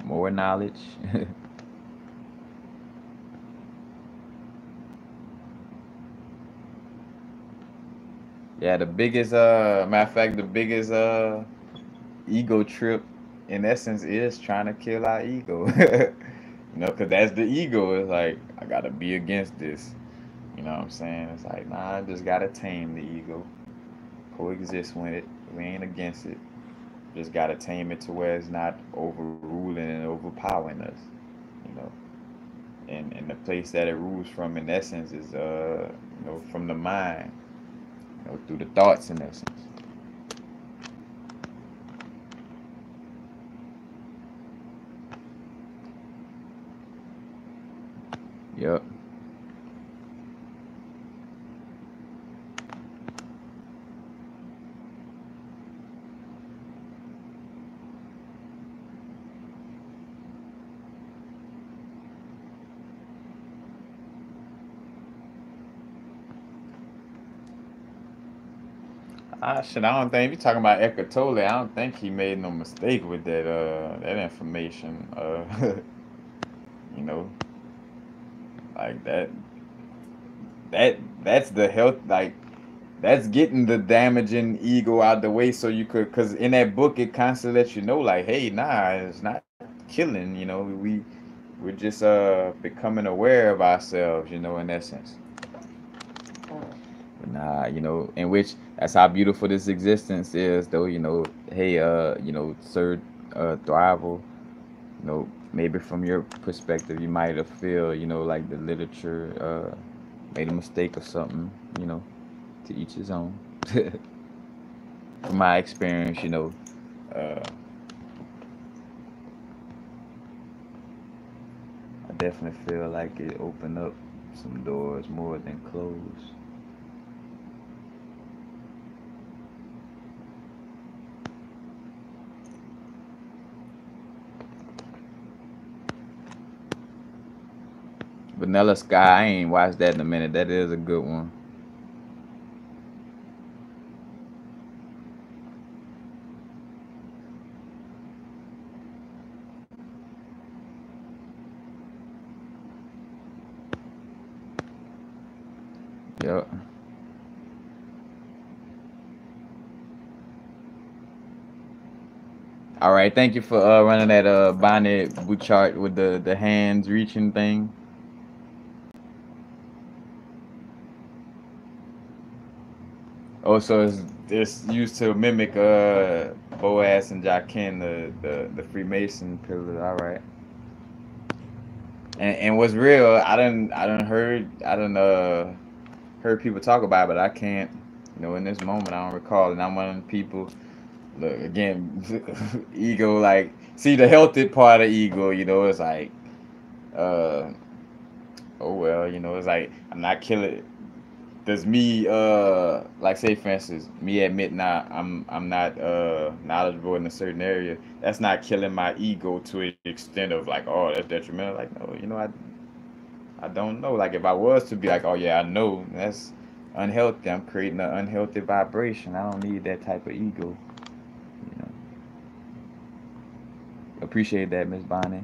more knowledge. Yeah, the biggest matter of fact, the biggest ego trip in essence is trying to kill our ego. Because that's the ego. It's like I gotta be against this. You know what I'm saying? It's like, nah, I just gotta tame the ego, coexist with it. We ain't against it. Just gotta tame it to where it's not overruling and overpowering us. You know, and the place that it rules from, in essence, is from the mind. Through the thoughts, in essence. Yep. Shit, I don't think if you're talking about Eckhart Tolle, I don't think he made no mistake with that information. You know, like that's the health, like that's getting the damaging ego out the way so you could, because in that book it constantly lets you know, like, hey, nah, it's not killing. We're just becoming aware of ourselves, in essence. But nah, in which that's how beautiful this existence is, though. Hey, Sir Thrival, maybe from your perspective, you might have feel, like the literature made a mistake or something. To each his own. From my experience, uh, I definitely feel like it opened up some doors more than closed. Vanilla Sky, I ain't watched that in a minute. That is a good one. Yep. All right, thank you for running that bonnet boot chart with the hands reaching thing. Oh, so it's used to mimic Boaz and Jacquin, the Freemason pillar. All right. And what's real, I done heard people talk about it, but I can't, in this moment I don't recall. And I'm one of the people. Look again, ego. Like, see the healthy part of ego. It's like, uh, oh well. It's like I'm not killing. Does me like, say for instance, me admitting I'm not knowledgeable in a certain area, that's not killing my ego to an extent of like, oh, that's detrimental. Like, no, I don't know. Like, if I was to be like, oh yeah, I know, that's unhealthy. I'm creating an unhealthy vibration. I don't need that type of ego. You know. Appreciate that, Miss Bonnie.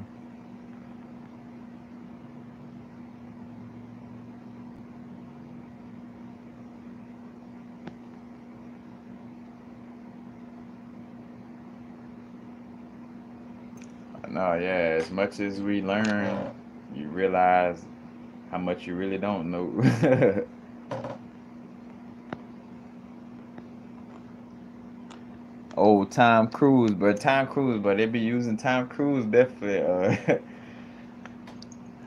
No, yeah. As much as we learn, you realize how much you really don't know. Oh, Tom Cruise, but they be using Tom Cruise definitely.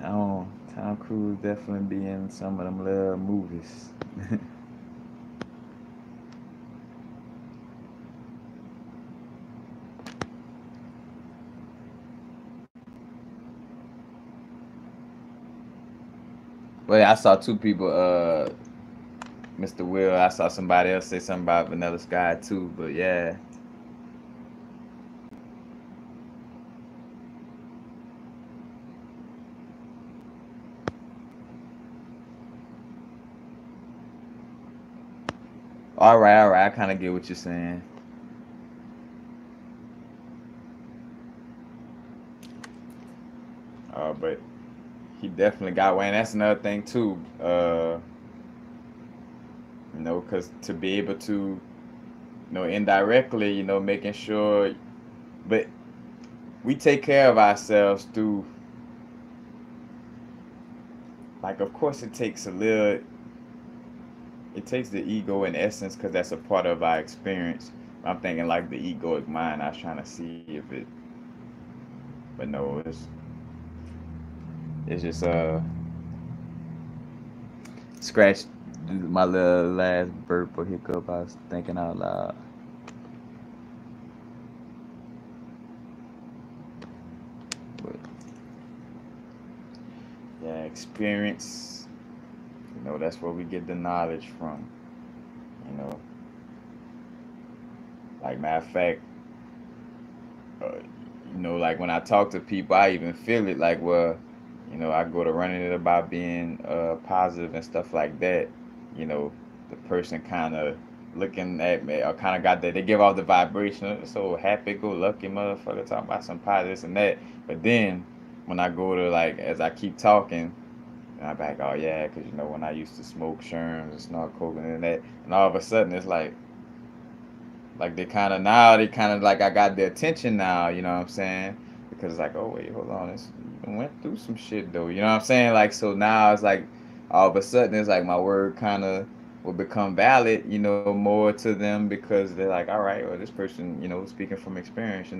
Oh, Tom Cruise definitely be in some of them little movies. But I saw two people. Mr. Will. I saw somebody else say something about Vanilla Sky too. But yeah, all right. I kind of get what you're saying. But he definitely got one. That's another thing too. Because to be able to, indirectly, making sure, but we take care of ourselves through, like, of course, it takes the ego in essence, because that's a part of our experience. I'm thinking like the egoic mind. I was trying to see if it, but no, it's just scratch my little last burp or hiccup. I was thinking out loud. But yeah, experience. That's where we get the knowledge from. You know, like matter of fact, uh, like when I talk to people, I even feel it. Like, well, I go to running it about being positive and stuff like that. You know, the person kind of looking at me, or kind of got that. They give off the vibration, so happy go lucky motherfucker, talking about some positive and that. But then when I go to, like, as I keep talking, and I'm back, oh yeah, because when I used to smoke sherms and snort coke and that, and all of a sudden it's like they kind of like I got their attention now, you know what I'm saying? Because it's like, oh wait, hold on, this you went through some shit though, you know what I'm saying? Like, so now it's like all of a sudden it's like my word kind of will become valid, more to them, because they're like, all right, well, this person, speaking from experience,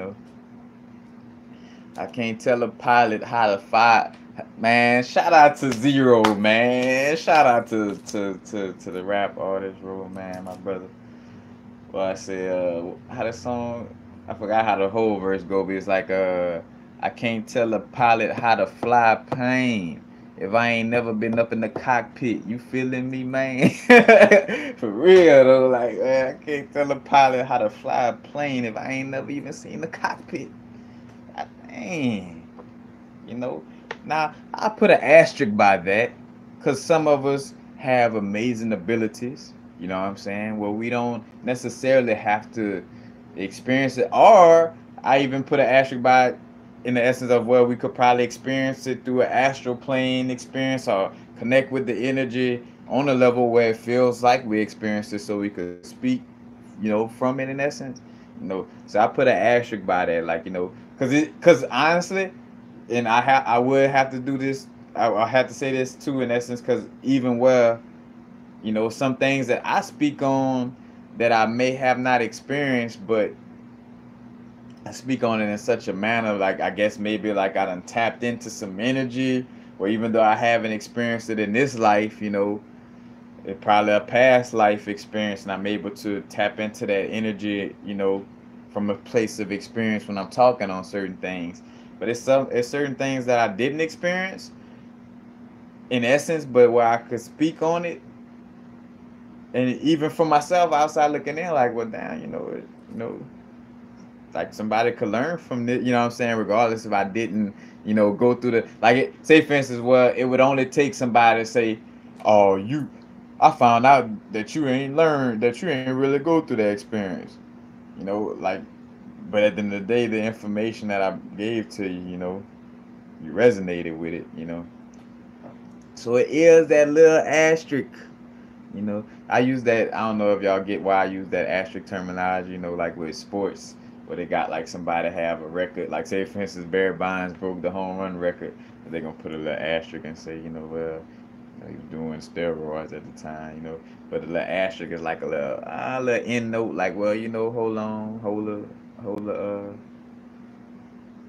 I can't tell a pilot how to fly. Man, shout out to Zero, man. Shout out to the rap artist, Ro, man, my brother. Well, I say, how the song, I forgot how the whole verse go, but it's like, I can't tell a pilot how to fly a plane if I ain't never been up in the cockpit. You feeling me, man? For real, though. Like, man, I can't tell a pilot how to fly a plane if I ain't never even seen the cockpit. God, dang. You know, now I put an asterisk by that, because some of us have amazing abilities. You know what I'm saying? Well, we don't necessarily have to experience it, or I even put an asterisk by it in the essence of, well, we could probably experience it through an astral plane experience, or connect with the energy on a level where it feels like we experienced it, so we could speak, from it in essence. So I put an asterisk by that, like, because honestly, and I would have to do this. I have to say this too, in essence, because even where, some things that I speak on that I may have not experienced, but I speak on it in such a manner, like, I guess maybe like I done tapped into some energy, or even though I haven't experienced it in this life, it probably a past life experience, and I'm able to tap into that energy, from a place of experience when I'm talking on certain things. But it's certain things that I didn't experience in essence, but where I could speak on it, and even for myself outside looking in, like, well, damn, like somebody could learn from this, you know what I'm saying, regardless if I didn't, go through the, like, say for instance, well, it would only take somebody to say, oh, I found out that you ain't learned, that you ain't really go through that experience, like, but at the end of the day, the information that I gave to you, you resonated with it, so it is that little asterisk. I use that. I don't know if y'all get why I use that asterisk terminology. Like with sports, where they got like somebody have a record. Like, say for instance, Barry Bonds broke the home run record, but they're gonna put a little asterisk and say, well, he was doing steroids at the time. But the little asterisk is like a little end note. Like, well, hold on, hold the,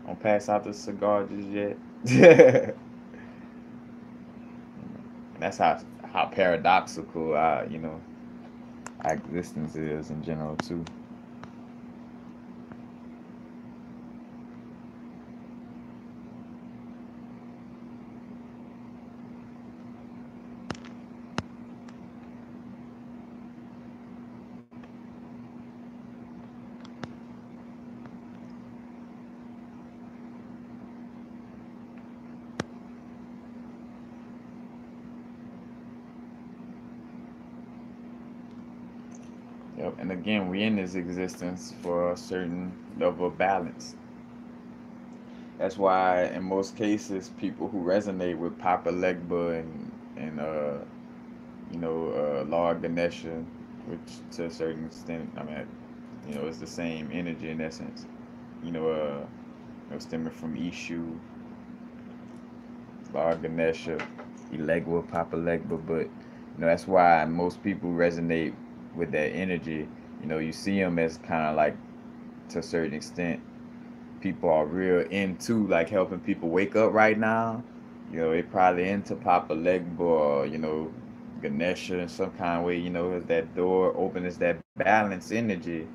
don't pass out the cigar just yet. And that's how paradoxical, our existence is in general too. Yep. And again, we in this existence for a certain level of balance. That's why in most cases, people who resonate with Papa Legba and Lord Ganesha, which to a certain extent, I mean, it's the same energy in essence. Stemming from Ishu, Lord Ganesha, Elegua, Papa Legba, but that's why most people resonate with that energy. You see them as kind of like, to a certain extent, people are real into like helping people wake up right now. They probably into Papa Legba or Ganesha in some kind of way. As that door open, is that balance energy.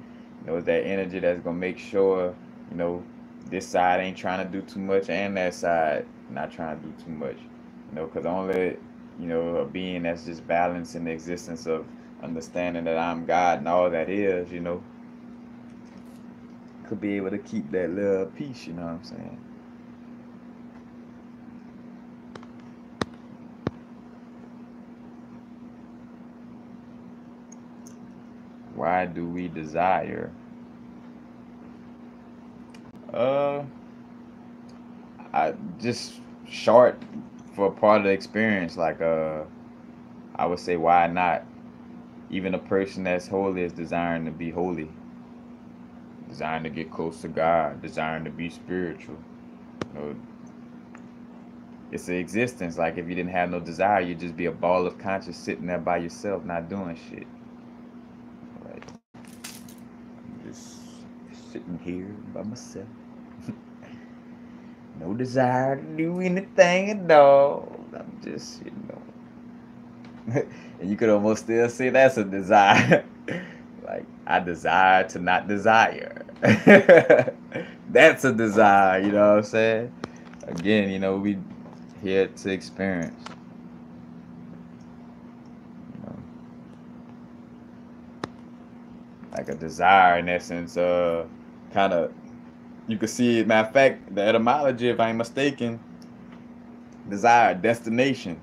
It's that energy that's gonna make sure you know this side ain't trying to do too much and that side not trying to do too much. Because only a being that's just balanced in the existence of understanding that I'm God and all that is, could be able to keep that little peace. You know what I'm saying? Why do we desire? Uh, I just short for part of the experience. Like I would say, why not? Even a person that's holy is desiring to be holy, desiring to get close to God, desiring to be spiritual. You know, it's an existence. Like if you didn't have no desire, you'd just be a ball of conscious sitting there by yourself, not doing shit. Like just sitting here by myself. No desire to do anything at all. I'm just, and you could almost still say that's a desire. Like, I desire to not desire. That's a desire, you know what I'm saying? Again, we here to experience. You know, like a desire in essence, kind of, you could see it. Matter of fact, the etymology, if I ain't mistaken, desire, destination.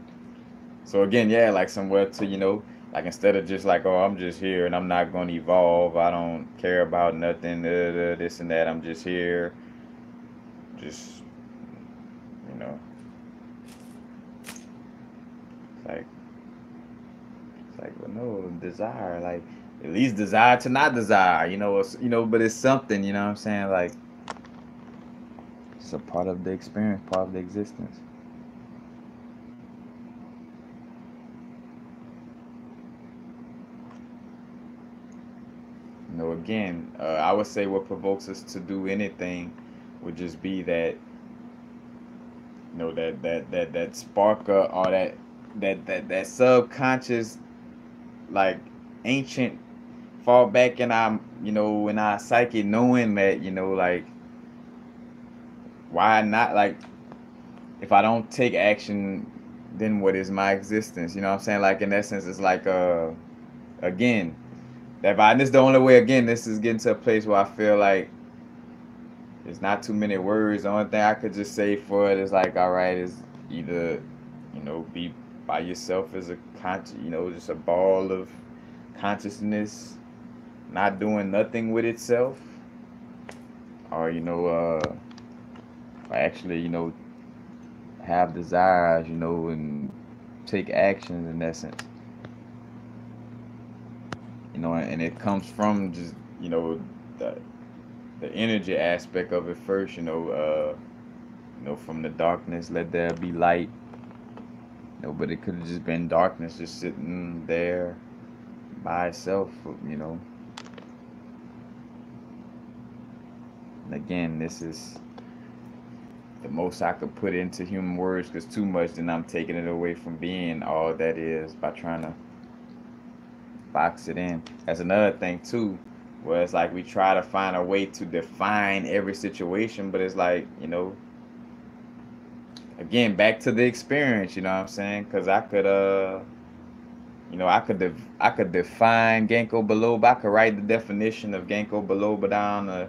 So again, yeah, like somewhere to, like instead of just like, oh, I'm just here and I'm not going to evolve. I don't care about nothing, this and that. I'm just here. Just, you know, it's like, well, no, desire, like, at least desire to not desire, but it's something, you know what I'm saying? Like, it's a part of the experience, part of the existence. Again, I would say what provokes us to do anything would just be that, that spark or that subconscious, like ancient fall back in our, in our psyche, knowing that, like, why not? Like, if I don't take action, then what is my existence? You know what I'm saying? Like, in essence, it's like, again, that vibe. This is the only way. Again, this is getting to a place where I feel like there's not too many words. The only thing I could just say for it is like, all right, is either, be by yourself as a just a ball of consciousness, not doing nothing with itself, or actually, have desires, and take actions in essence. And it comes from just, the energy aspect of it first, from the darkness, let there be light. But it could have just been darkness just sitting there by itself, And again, this is the most I could put into human words, because too much, then I'm taking it away from being all that is by trying to box it in. That's another thing too, where it's like we try to find a way to define every situation, but it's like, again, back to the experience, you know what I'm saying? Because I could, I could define Ginkgo biloba. I could write the definition of Ginkgo biloba down a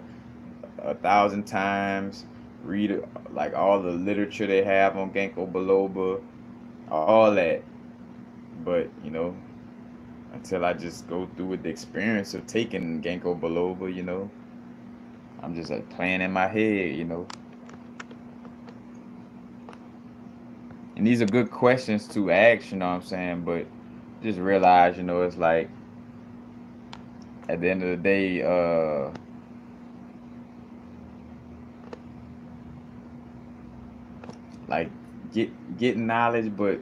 thousand times, read like all the literature they have on Ginkgo biloba, all that. But until I just go through with the experience of taking Ginkgo biloba. I'm just like playing in my head. And these are good questions to ask, you know what I'm saying? But just realize, it's like at the end of the day, like getting knowledge, but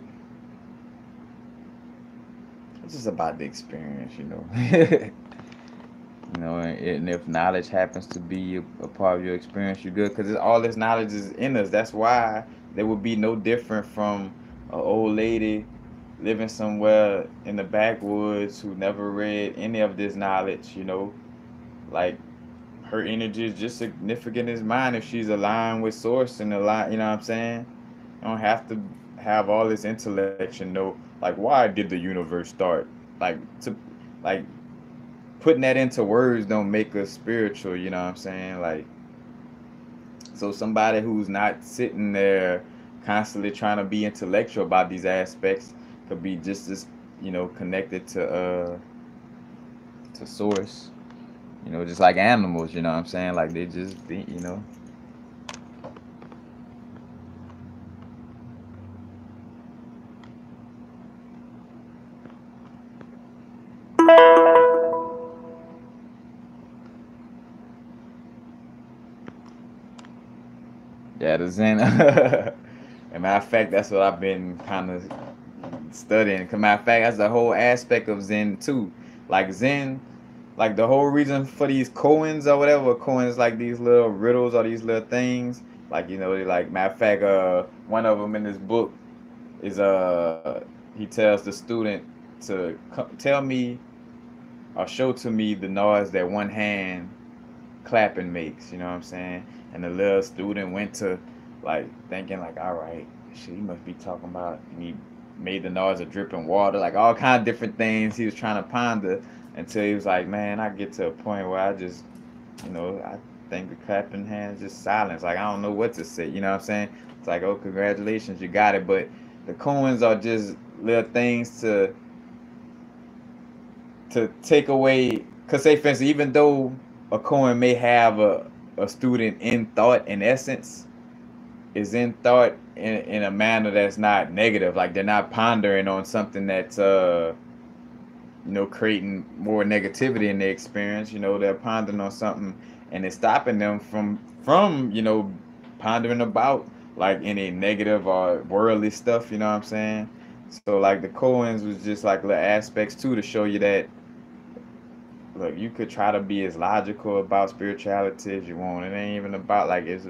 it's just about the experience. And if knowledge happens to be a part of your experience, you're good because all this knowledge is in us. That's why there would be no different from an old lady living somewhere in the backwoods who never read any of this knowledge. Like her energy is just significant as mine if she's aligned with source and aligned, you know what I'm saying? You don't have to have all this intellect and know like why did the universe start? Like to like putting that into words don't make us spiritual, you know what I'm saying? Like, so somebody who's not sitting there constantly trying to be intellectual about these aspects could be just as, connected to source, just like animals, you know what I'm saying? Like they just be. Yeah, the Zen. And matter of fact, that's what I've been kind of studying. Cause matter of fact, that's the whole aspect of Zen too. Like Zen, like the whole reason for these koans or whatever, koans like these little riddles or these little things. Like they like matter of fact, one of them in this book is he tells the student to tell me or show to me the noise that one hand clapping makes. You know what I'm saying? And the little student went to like thinking like, all right, shit, he must be talking about. And he made the noise of dripping water, like all kind of different things he was trying to ponder until he was like, man, I get to a point where I just, I think the clapping hands just silence. Like I don't know what to say. You know what I'm saying? It's like, oh, congratulations, you got it. But the koans are just little things to take away. Cause say for instance, even though a koan may have a student in thought in essence, is in thought in a manner that's not negative. Like they're not pondering on something that's creating more negativity in their experience. They're pondering on something and it's stopping them from pondering about like any negative or worldly stuff, you know what I'm saying? So like the koans was just like little aspects too to show you that look, you could try to be as logical about spirituality as you want. It ain't even about like it's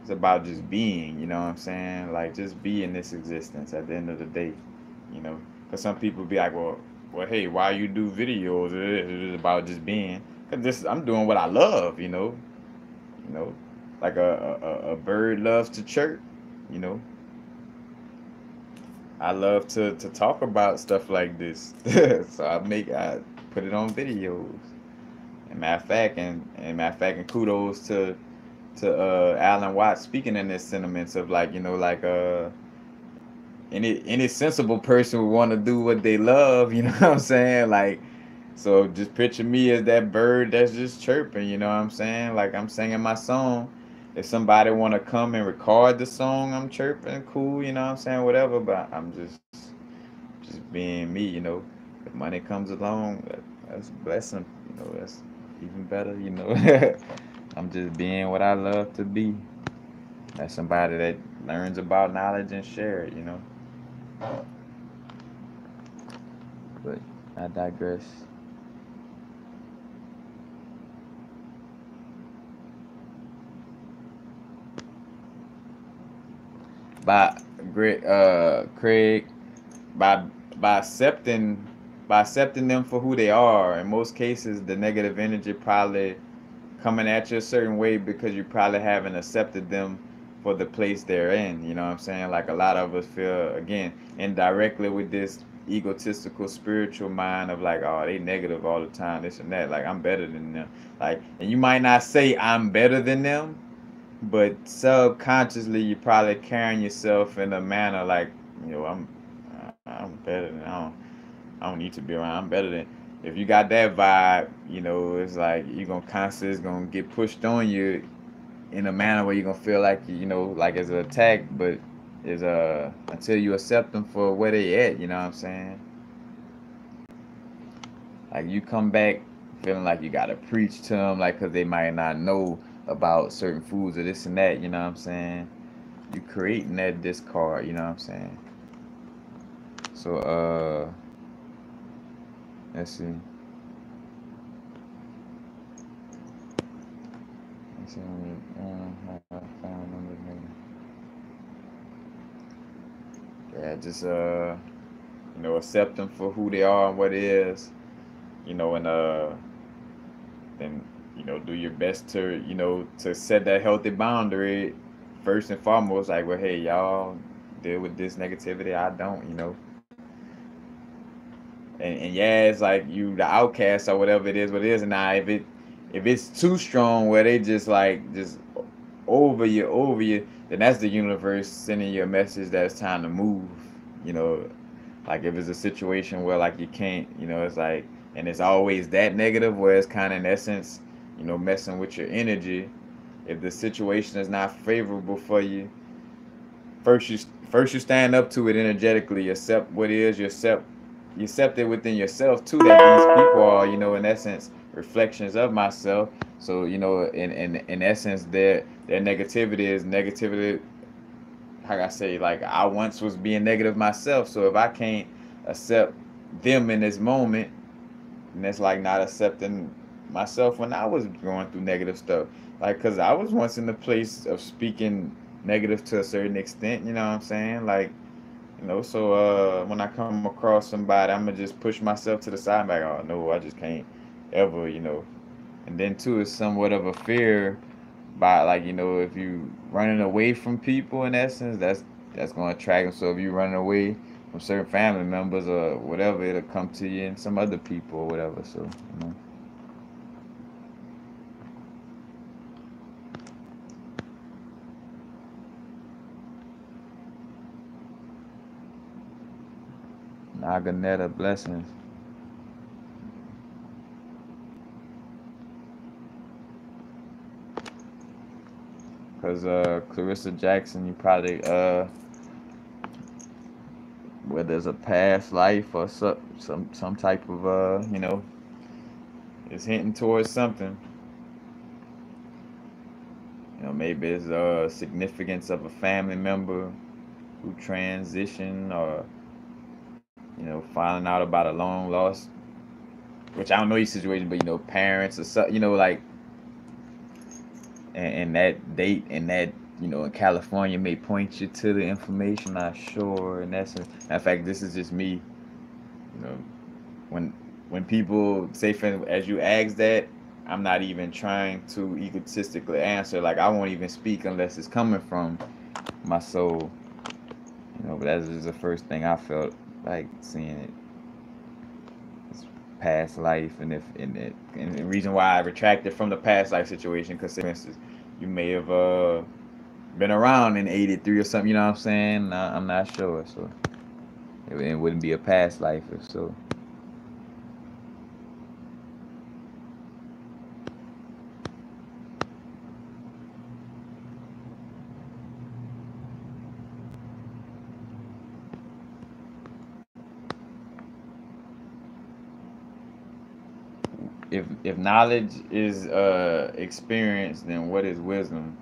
about just being, you know what I'm saying? Like just be in this existence at the end of the day, you know. Cause some people be like, well, hey, why you do videos? It is about just being. Cause this, I'm doing what I love, you know. You know, like a bird loves to chirp, you know. I love to talk about stuff like this, so I put it on videos. And matter of fact, and kudos to Alan Watts speaking in this sentiments of like like any sensible person would want to do what they love. You know what I'm saying? Like, so just picture me as that bird that's just chirping. You know what I'm saying? Like I'm singing my song. If somebody want to come and record the song, I'm chirping, cool. You know what I'm saying? Whatever. But I'm just being me. If money comes along, that's a blessing. That's even better. I'm just being what I love to be. That's somebody that learns about knowledge and share it. But I digress. By Craig, by by accepting by accepting them for who they are. In most cases, the negative energy probably coming at you a certain way because you probably haven't accepted them for the place they're in. You know what I'm saying? Like a lot of us feel again indirectly with this egotistical spiritual mind of like, oh, they negative all the time, this and that. Like I'm better than them. Like, and you might not say I'm better than them, but subconsciously you're probably carrying yourself in a manner like, I'm better than them. I don't need to be around. I'm better than. If you got that vibe, it's like you're gonna constantly it's gonna get pushed on you in a manner where you're gonna feel like like it's an attack, but is until you accept them for where they at. You know what I'm saying? Like you come back feeling like you gotta preach to them, like because they might not know about certain foods or this and that. You know what I'm saying? You creating that discard. You know what I'm saying? So let's see. Let's see. Family members, yeah, just accept them for who they are and what it is. And then do your best to to set that healthy boundary first and foremost. Like, well, hey, y'all deal with this negativity. I don't. And yeah, it's like you the outcast or whatever it is. What it is, and now if it's too strong where they just over you, then that's the universe sending you a message that it's time to move. You know, like if it's a situation where like you can't, it's like, and it's always that negative where it's kind of in essence, messing with your energy. If the situation is not favorable for you, first you first you stand up to it energetically, you accept what it is, you accept it within yourself too that these people are, in essence, reflections of myself. So, in essence, their negativity is negativity. How can I say, like I once was being negative myself. So if I can't accept them in this moment, and it's like not accepting myself when I was going through negative stuff. Like, cause I was once in the place of speaking negative to a certain extent. You know what I'm saying? Like, so when I come across somebody, I'm gonna just push myself to the side, and be like, oh no, I just can't ever. And then too, it's somewhat of a fear by, like, if you running away from people in essence, that's gonna attract them. So if you running away from certain family members or whatever, it'll come to you and some other people or whatever. So Naganetta blessings. Cause Clarissa Jackson, you probably whether it's a past life or some type of it's hinting towards something. Maybe it's significance of a family member who transitioned, or finding out about a long lost, which I don't know your situation, but parents or so, like, and that date and that in California may point you to the information. Not sure, and that's in fact, this is just me. You know, when people say, as you ask that, I'm not even trying to egotistically answer. Like, I won't even speak unless it's coming from my soul. But that's just the first thing I felt like seeing it. It's past life, and if and the reason why I retracted from the past life situation, because, for instance, you may have been around in '83 or something. You know what I'm saying? I'm not sure, so it wouldn't be a past life if so. If knowledge is experience, then what is wisdom?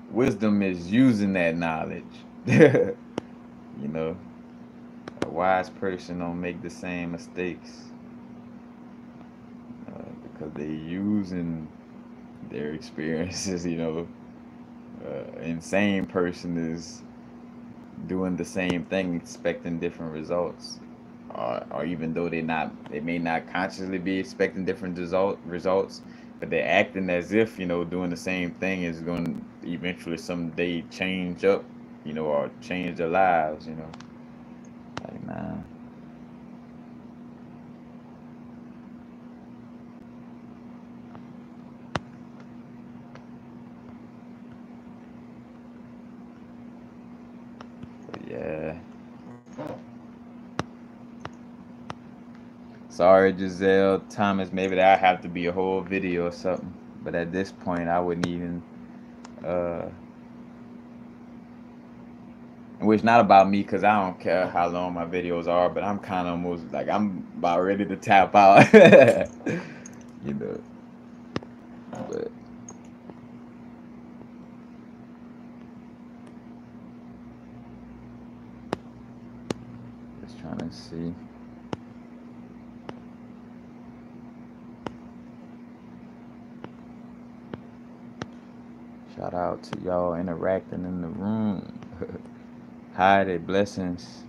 Wisdom is using that knowledge. you know, a wise person don't make the same mistakes because they using their experiences. Insane person is doing the same thing, expecting different results. Or even though they may not consciously be expecting different results, but they're acting as if doing the same thing is going to eventually someday change up, or change their lives. Like, nah. But yeah, Sorry, Giselle Thomas. Maybe that have to be a whole video or something. But at this point, I wouldn't even. Uh, which not about me, cause I don't care how long my videos are. But I'm kind of almost like I'm about ready to tap out. You know. But just trying to see. Shout out to y'all interacting in the room. Hi, they blessings.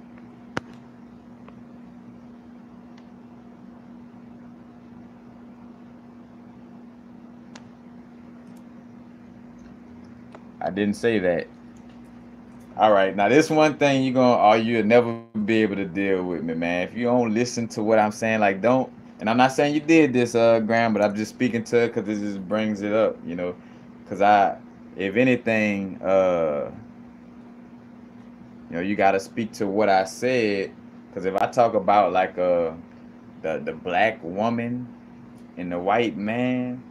I didn't say that. All right, now this one thing you'll never be able to deal with me, man. If you don't listen to what I'm saying, like don't. And I'm not saying you did this, Graham, but I'm just speaking to it because it just brings it up, you know. Because if anything, you got to speak to what I said. Because if I talk about like the black woman and the white man,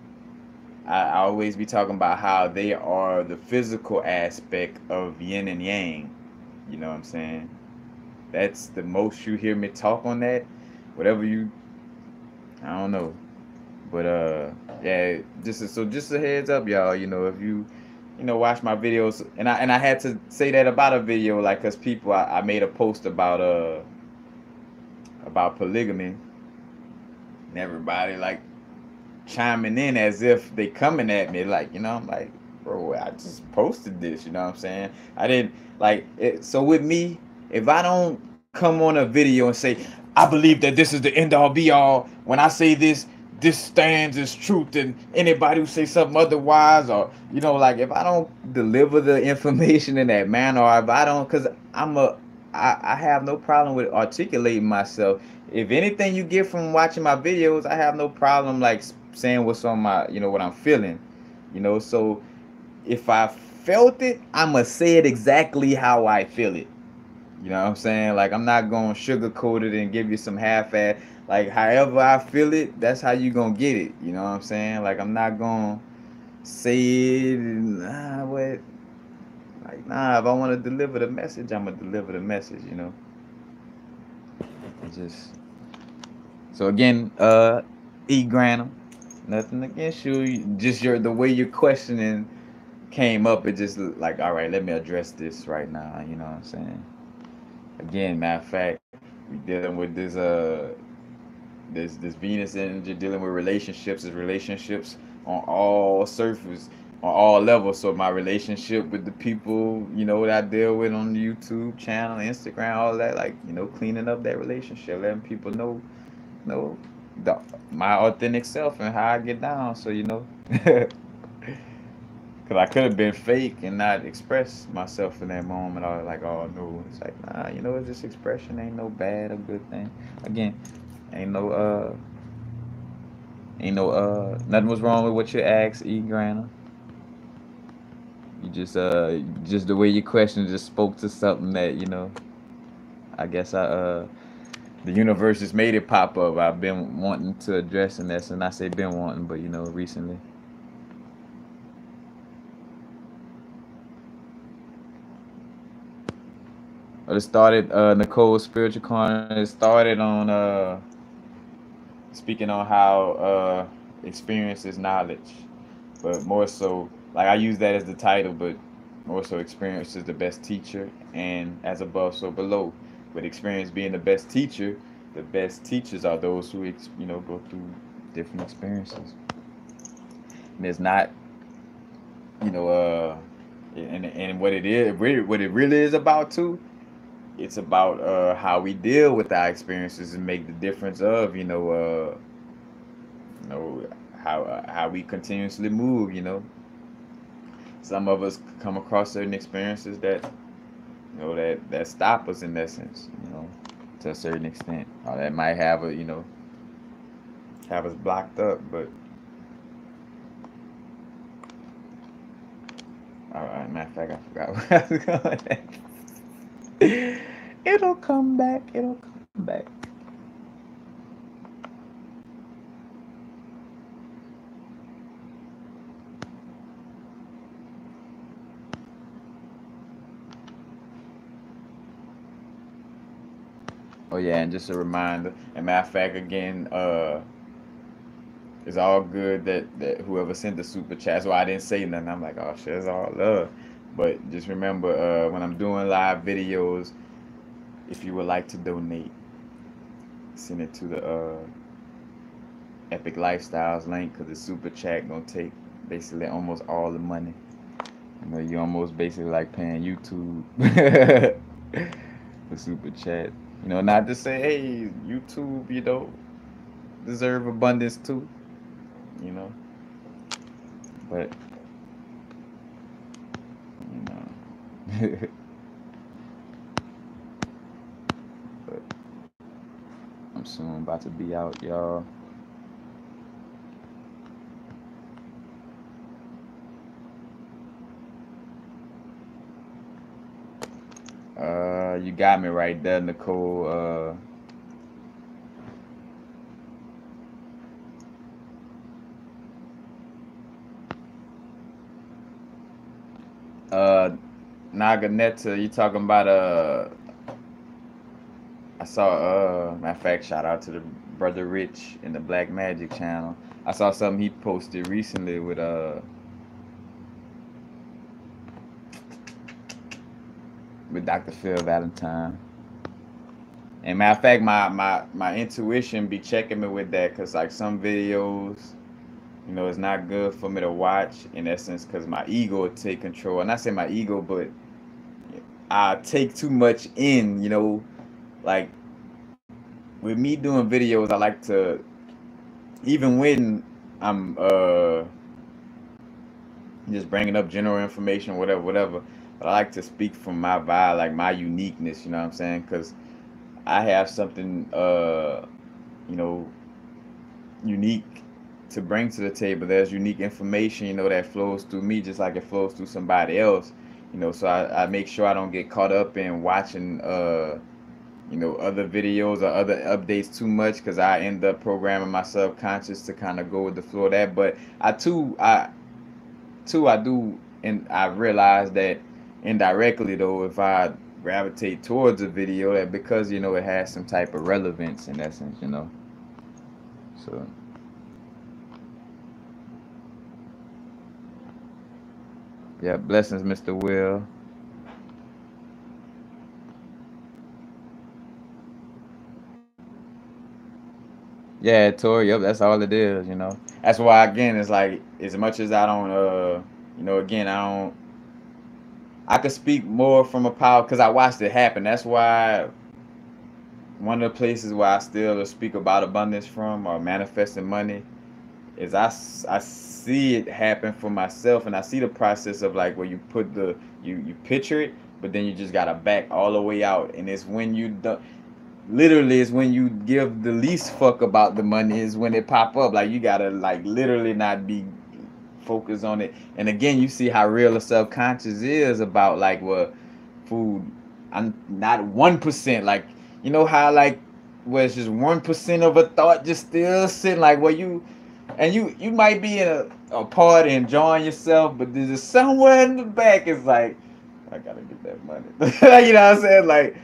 I always be talking about how they are the physical aspect of yin and yang. You know what I'm saying? That's the most you hear me talk on that. Whatever I don't know, but yeah, just a heads up, y'all. If you watch my videos, and I had to say that about a video, like, cause people, I made a post about polygamy, and everybody like chiming in as if they coming at me, like, I'm like, bro, I just posted this, you know what I'm saying? I didn't like it. So with me, if I don't come on a video and say, I believe that this is the end all be all, when I say this stands as truth, and anybody who say something otherwise, or like, if I don't deliver the information in that manner, or if I don't, because I have no problem with articulating myself. If anything you get from watching my videos, I have no problem like saying what's on my, what I'm feeling, so if I felt it, I'ma say it exactly how I feel it. You know what I'm saying? Like, I'm not gonna sugarcoat it and give you some half-ass. Like, however I feel it, that's how you gonna get it. You know what I'm saying? Like, I'm not gonna say it and what. Like, nah, if I want to deliver the message, I'm gonna deliver the message. It's just so again, E Granum, nothing against you. Just the way you're questioning came up. It just like, all right, let me address this right now. You know what I'm saying? Again, matter of fact, we dealing with this Venus energy, dealing with relationships, is relationships on all surfaces, on all levels. So my relationship with the people, that I deal with on the YouTube channel, Instagram, all that, like, cleaning up that relationship, letting people know the, my authentic self and how I get down. So because I could have been fake and not express myself in that moment. I was like, oh no, it's like, nah, it's just expression. Ain't no bad or good thing. Again, ain't no nothing was wrong with what you asked, E Grana. You just the way you question just spoke to something that, I guess the universe just made it pop up. I've been wanting to address in this, and I say been wanting, but recently. But it started, Nicole's spiritual corner. It started on speaking on how experience is knowledge, but more so, like, I use that as the title, but more so, experience is the best teacher, and as above, so below. With experience being the best teacher, the best teachers are those who go through different experiences, and it's not, you know, and what it really is about too. It's about how we deal with our experiences and make the difference of you know how we continuously move. Some of us come across certain experiences that that stop us in that sense. To a certain extent, or that might have us blocked up. But all right, matter of fact, I forgot where I was going. It'll come back. It'll come back. Oh yeah, and just a reminder. And matter of fact, again, it's all good that whoever sent the super chat. So I didn't say nothing. I'm like, oh shit, it's all love. But just remember, when I'm doing live videos, if you would like to donate, send it to the Epic Lifestyles link, because the super chat gonna take basically almost all the money. You know, you almost basically like paying YouTube for super chat. You know, not to say, hey, YouTube, you know, deserve abundance too. You know, but you know, but I'm soon about to be out, y'all. You got me right there, Nicole. Naganetta, you talking about I saw matter of fact, shout out to the brother Rich in the Black Magic channel. I saw something he posted recently with Dr. Phil Valentine. And matter of fact, my intuition be checking me with that, cause like some videos, you know, it's not good for me to watch in essence, cause my ego will take control. And I say my ego, but I take too much in, you know, like with me doing videos, I like to, even when I'm just bringing up general information, whatever, whatever. But I like to speak from my vibe, like my uniqueness. You know what I'm saying? Because I have something, you know, unique to bring to the table. There's unique information, you know, that flows through me just like it flows through somebody else. You know, so I make sure I don't get caught up in watching, you know, other videos or other updates too much, because I end up programming my subconscious to kind of go with the flow of that. But I do, and I realize that indirectly though, if I gravitate towards a video, that because you know it has some type of relevance in essence, you know. So yeah, blessings, Mr. Will. Yeah, Tori. Yep, that's all it is, you know. That's why again, it's like as much as I don't, you know, again, I don't. I could speak more from a power because I watched it happen. That's why one of the places where I still speak about abundance from or manifesting money is I see it happen for myself, and I see the process of like where you put you picture it, but then you just gotta back all the way out, and it's when you do, literally it's when you give the least fuck about the money is when it pop up. Like you gotta like literally not be focused on it, and again you see how real the subconscious is about like what food. I'm not 1%, like you know how like where it's just 1% of a thought just still sitting like where you and you might be in a party enjoying yourself, but there's just somewhere in the back is like, I gotta get that money. You know what I'm saying? Like,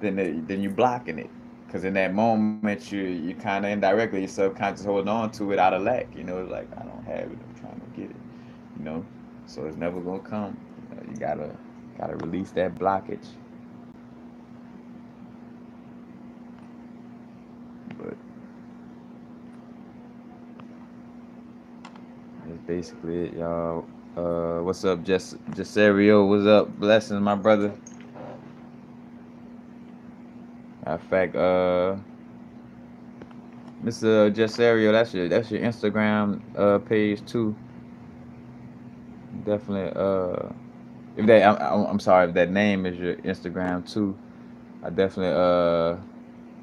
then you blocking it, because in that moment you kind of indirectly your subconscious holding on to it out of lack. You know, it's like I don't have it. I'm trying to get it. You know, so it's never gonna come. You gotta release that blockage. But that's basically it, y'all. What's up, Jesserio? What's up? Blessings, my brother. Matter of fact, Mr. Jesserio, that's your Instagram page too. Definitely. If that I'm sorry if that name is your Instagram too. I definitely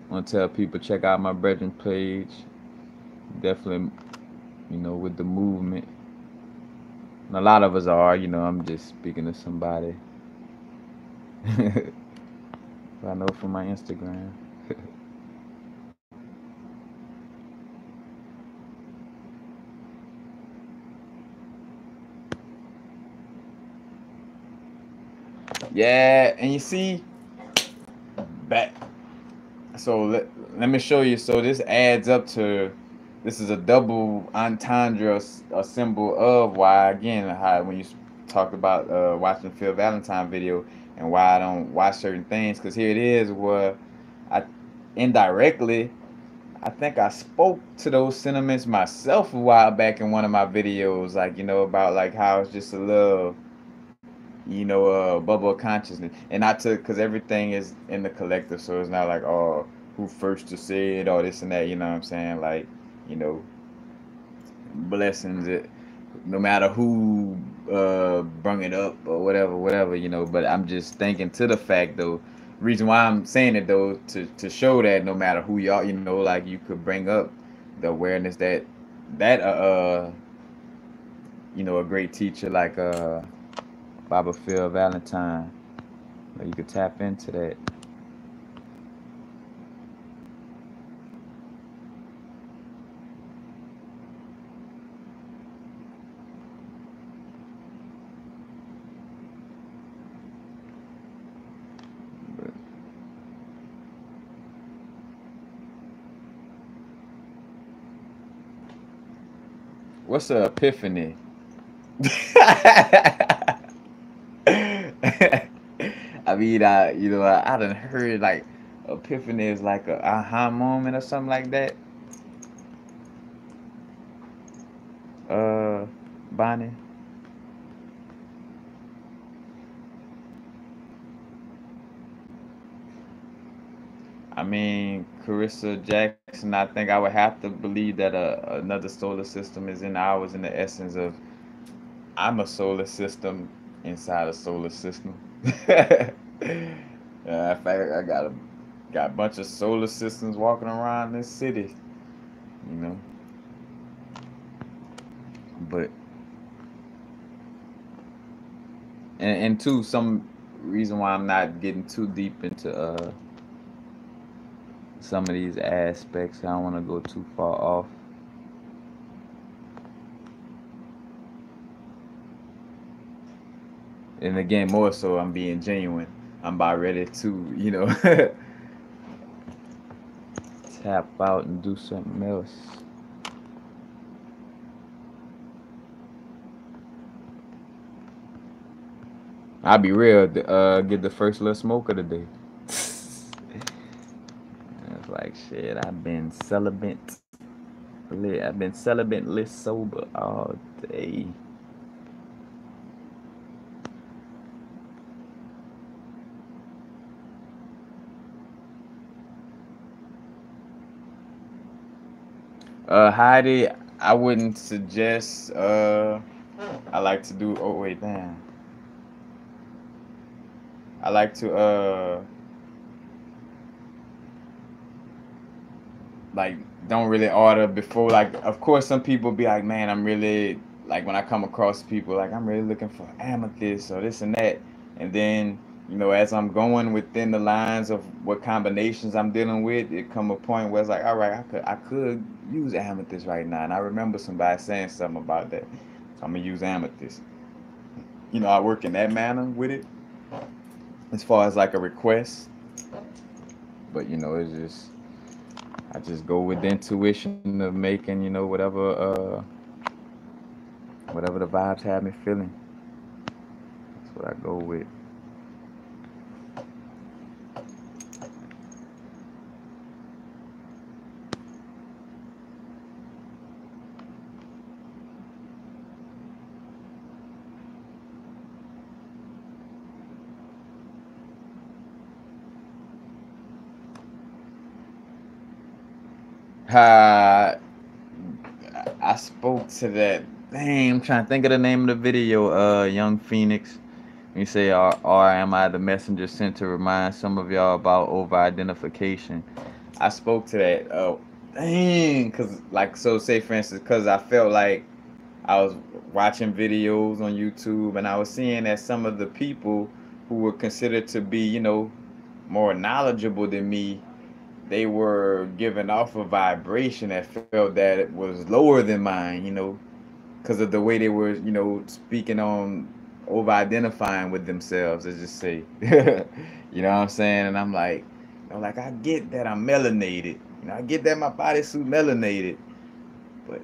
want to tell people check out my brethren page. Definitely, you know, with the movement. And a lot of us are. You know, I'm just speaking to somebody. I know from my Instagram. Yeah, and you see, back. So let me show you. So this adds up to, this is a double entendre, a symbol of why, again, how when you talked about watching Phil Valentine video and why I don't watch certain things, because here it is where I indirectly, I think I spoke to those sentiments myself a while back in one of my videos, like, about like how it's just a little, bubble of consciousness. And I took, because everything is in the collective, so it's not like, oh, who first to say it or this and that, you know what I'm saying? Like, you know, blessings, no matter who brung it up or whatever, but I'm just thinking to the fact though, reason why I'm saying it though, to show that no matter who y'all, like you could bring up the awareness that that a great teacher like Baba Phil Valentine, you could tap into that. But what's a epiphany? I mean, I done heard like epiphany is like a aha moment or something like that. Uh, Bonnie. I mean, Carissa Jackson. I think I would have to believe that another solar system is in ours, in the essence of I'm a solar system inside a solar system. In fact, I got a bunch of solar systems walking around this city, you know. But and two, some reason why I'm not getting too deep into some of these aspects. I don't want to go too far off. And again, more so, I'm being genuine. I'm about ready to, tap out and do something else. I'll be real. Get the first little smoke of the day. It's like shit. I've been celibate, sober all day. Heidi, I wouldn't suggest. I like to do. Oh wait, damn. I like to like don't really order before. Like, of course, some people be like, man, I'm really like when I come across people like I'm really looking for amethyst or this and that, and then as I'm going within the lines of what combinations I'm dealing with, it come a point where it's like, all right, I could use amethyst right now, and I remember somebody saying something about that, so I'm gonna use amethyst. I work in that manner with it as far as like a request, but it's just I just go with the intuition of making, whatever the vibes have me feeling. That's what I go with. Uh, I spoke to that. Dang, I'm trying to think of the name of the video. Young Phoenix. You say, or am I the messenger sent to remind some of y'all about over identification? I spoke to that. Oh, dang, cause like so. Say for instance, cause I felt like I was watching videos on YouTube and I was seeing that some of the people who were considered to be, more knowledgeable than me, they were giving off a vibration that felt that it was lower than mine, because of the way they were, speaking on over identifying with themselves, let's just say. You know what I'm saying? And I'm like, You know, like I get that I'm melanated. You know, I get that my bodysuit melanated, but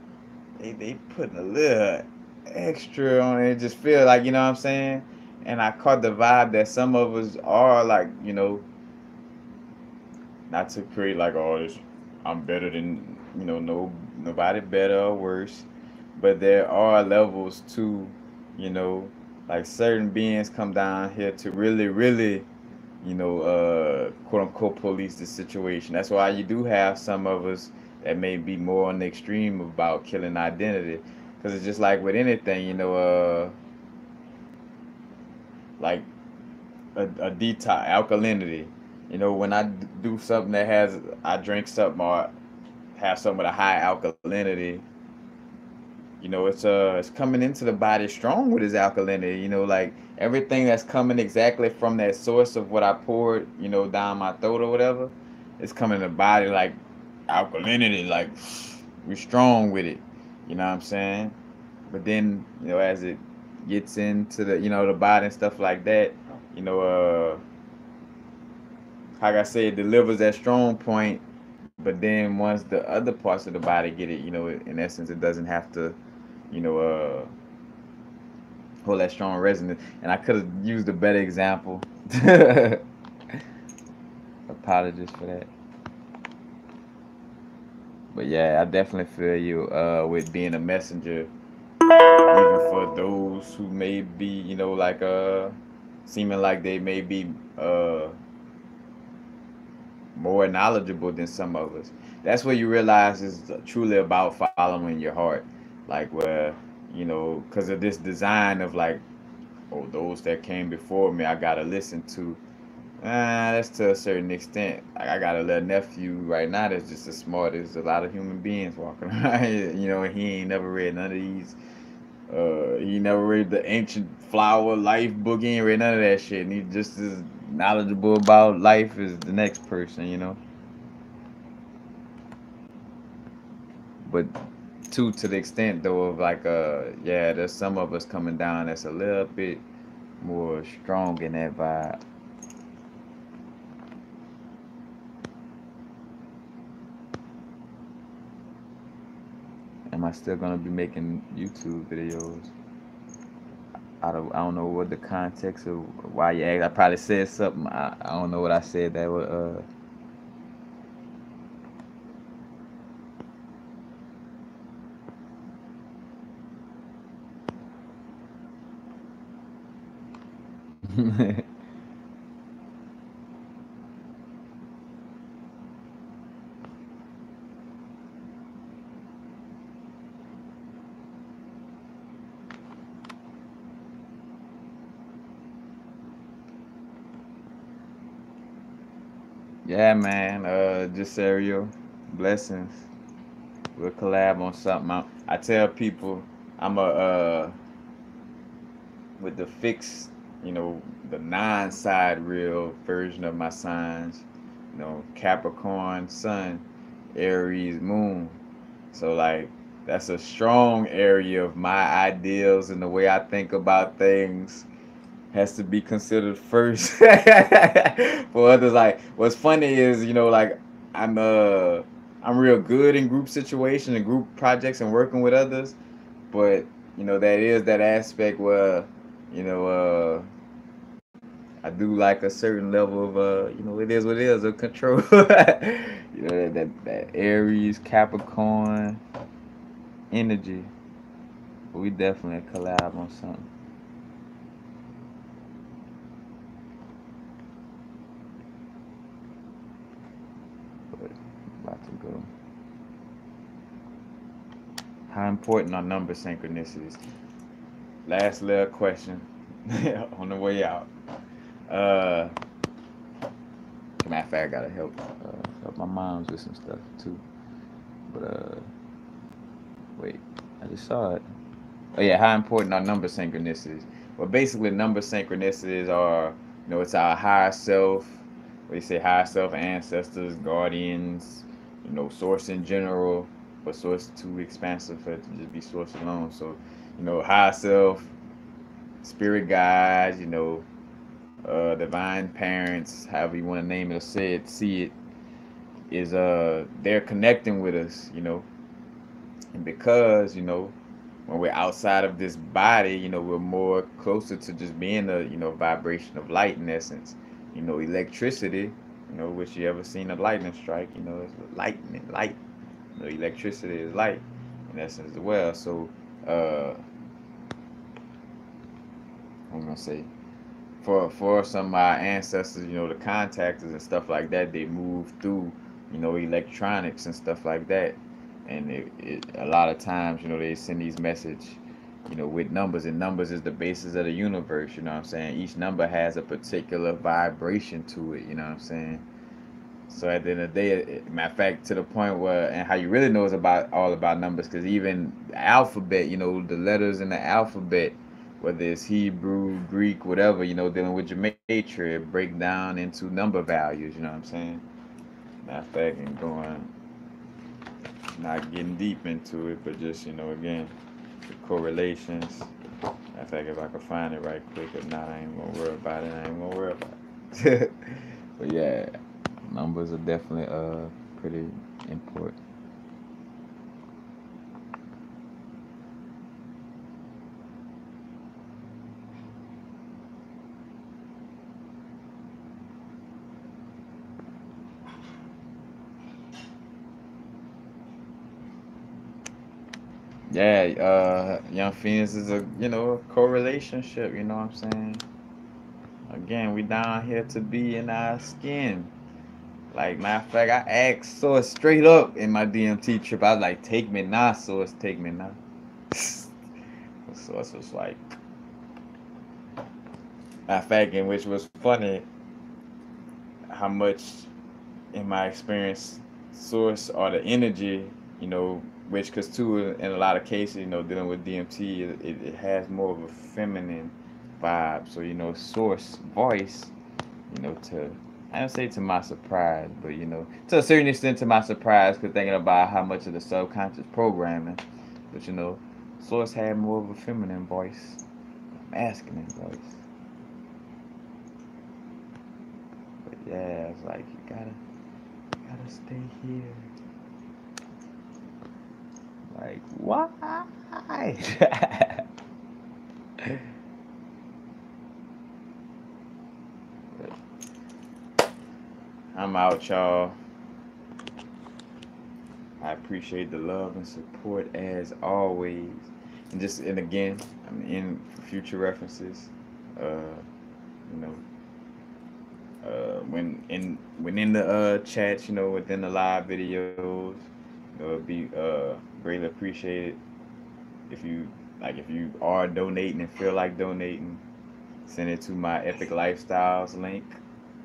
they putting a little extra on it. It just feel like, you know what I'm saying? And I caught the vibe that some of us are like, you know, not to create like, oh, I'm better than, you know, nobody better or worse, but there are levels to, you know, like certain beings come down here to really, really, you know, quote unquote police the situation. That's why you do have some of us that may be more on the extreme about killing identity, because it's just like with anything, you know, like a detox alkalinity. You know, when I do something that has, I drink something or have something with a high alkalinity, you know, it's coming into the body strong with its alkalinity. You know, like everything that's coming exactly from that source of what I poured, you know, down my throat or whatever, it's coming in the body like alkalinity, like we're strong with it. You know what I'm saying? But then, you know, as it gets into the, you know, the body and stuff like that, you know, like I said, it delivers that strong point. But then once the other parts of the body get it, you know, in essence, it doesn't have to, you know, hold that strong resonance. And I could have used a better example. Apologies for that. But yeah, I definitely feel you with being a messenger, even for those who may be, you know, like seeming like they may be uh more knowledgeable than some of us. That's where you realize it's truly about following your heart, like where, you know, because of this design of like, oh, those that came before me, I gotta listen to. That's to a certain extent. Like I got a little nephew right now that's just as smart as a lot of human beings walking around. You know, and he ain't never read none of these. He never read the ancient flower life book. He ain't read none of that shit, and he's just as knowledgeable about life as the next person. You know, but to the extent though of like yeah, there's some of us coming down that's a little bit more strong in that vibe. Am I still gonna be making YouTube videos? I don't know what the context of why you asked. I probably said something. I don't know what I said that would Yeah, man. Just Ariel. Blessings. We'll collab on something. I tell people I'm a with the fixed, you know, the nine-side real version of my signs. You know, Capricorn Sun, Aries Moon. So like that's a strong area of my ideals and the way I think about things has to be considered first. For others, like what's funny is, you know, like I'm uh I'm real good in group situations and group projects and working with others, but you know that is that aspect where, you know, I do like a certain level of you know, it is what it is of control. You know that Aries Capricorn energy. But we definitely collab on something. But about to go. How important are number synchronicities? Last little question on the way out. Uh, Matter of fact, I gotta help my moms with some stuff too. But wait, I just saw it. Oh yeah, how important are number synchronicities? Well, basically, number synchronicities are, you know, it's our higher self. What you say, higher self, ancestors, guardians, you know, source in general, but source too expansive for it to just be source alone. So, you know, higher self, spirit guides, you know, divine parents, however you want to name it or say it, see it, is they're connecting with us, and because when we're outside of this body, we're more closer to just being a vibration of light in essence. Electricity, which you ever seen a lightning strike, it's lightning, light. Electricity is light in essence as well. So, I'm gonna say for some of our ancestors, the contactors and stuff like that, they move through, electronics and stuff like that, and a lot of times, they send these message, with numbers, and numbers is the basis of the universe. You know what I'm saying? Each number has a particular vibration to it. You know what I'm saying? So at the end of the day, matter of fact, to the point where, and how you really know is all about numbers, because even the alphabet, the letters in the alphabet, whether it's Hebrew, Greek, whatever, dealing with gematria, it break down into number values. You know what I'm saying? Matter of fact, and going, not getting deep into it, but just again, the correlations. Matter of fact, if I can find it right quick, if not, I ain't gonna worry about it. I ain't gonna worry about it. But yeah, numbers are definitely pretty important. Yeah, Young Phoenix is a correlationship. You know what I'm saying? Again, we down here to be in our skin. Like, matter of fact, I asked Source straight up in my DMT trip. I was like, "Take me now, Source, take me now." Source was like, matter of fact, in which was funny, how much in my experience, Source or the energy, which, because too, in a lot of cases, dealing with DMT, it has more of a feminine vibe. So, Source voice, to, I don't say to my surprise, but, to a certain extent to my surprise, because thinking about how much of the subconscious programming, but, Source had more of a feminine voice, masculine voice. But yeah, it's like, you gotta stay here. Like, why? I'm out, y'all. I appreciate the love and support as always. And again, I'm in for future references. You know, when in the chats, within the live videos, it'd be greatly appreciated if you are donating and feel like donating, send it to my Epic Lifestyles link.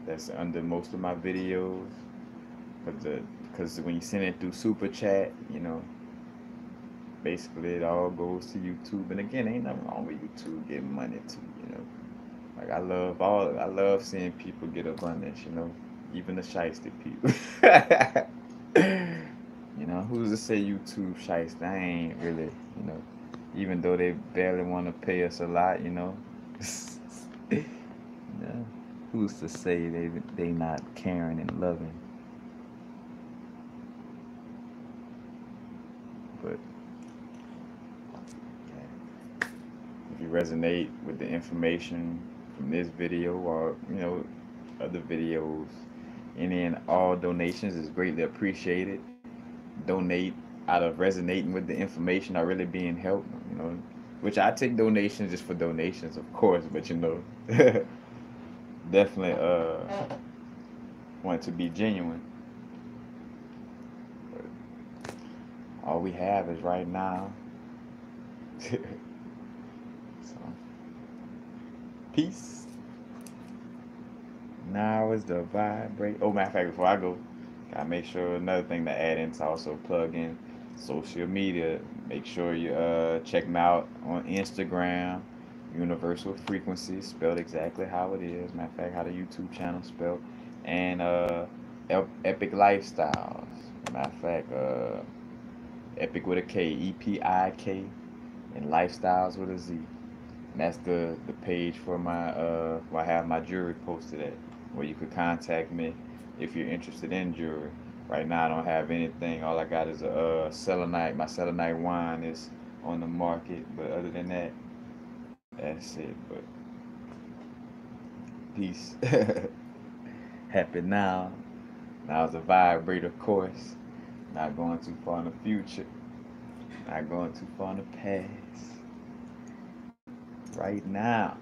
That's under most of my videos. Because when you send it through Super Chat, basically it all goes to YouTube. And again, ain't nothing wrong with YouTube getting money too. Like, I love seeing people get abundance. Even the shiesty people. Who's to say YouTube shiesty? I ain't really, even though they barely want to pay us a lot. Yeah. Who's to say they not caring and loving? But yeah, if you resonate with the information from this video or other videos, any and all donations is greatly appreciated. Donate out of resonating with the information or really being helped. Which I take donations just for donations, of course, but definitely want to be genuine. But all we have is right now. So, peace. Now is the vibrate. Oh, matter of fact, before I go, gotta make sure another thing to add in to also plug in social media. Make sure you check me out on Instagram, Universal Frequency, spelled exactly how it is. Matter of fact, how the YouTube channel spelled, and Epic Lifestyles. Matter of fact, Epic with a K, EPIK, and Lifestyles with a Z. And that's the page for my where I have my jewelry posted at, where you could contact me if you're interested in jewelry. Right now I don't have anything. All I got is a selenite. My selenite wine is on the market, but other than that, that's it. But peace. Happy now. Now's a vibrator course. Not going too far in the future. Not going too far in the past. Right now.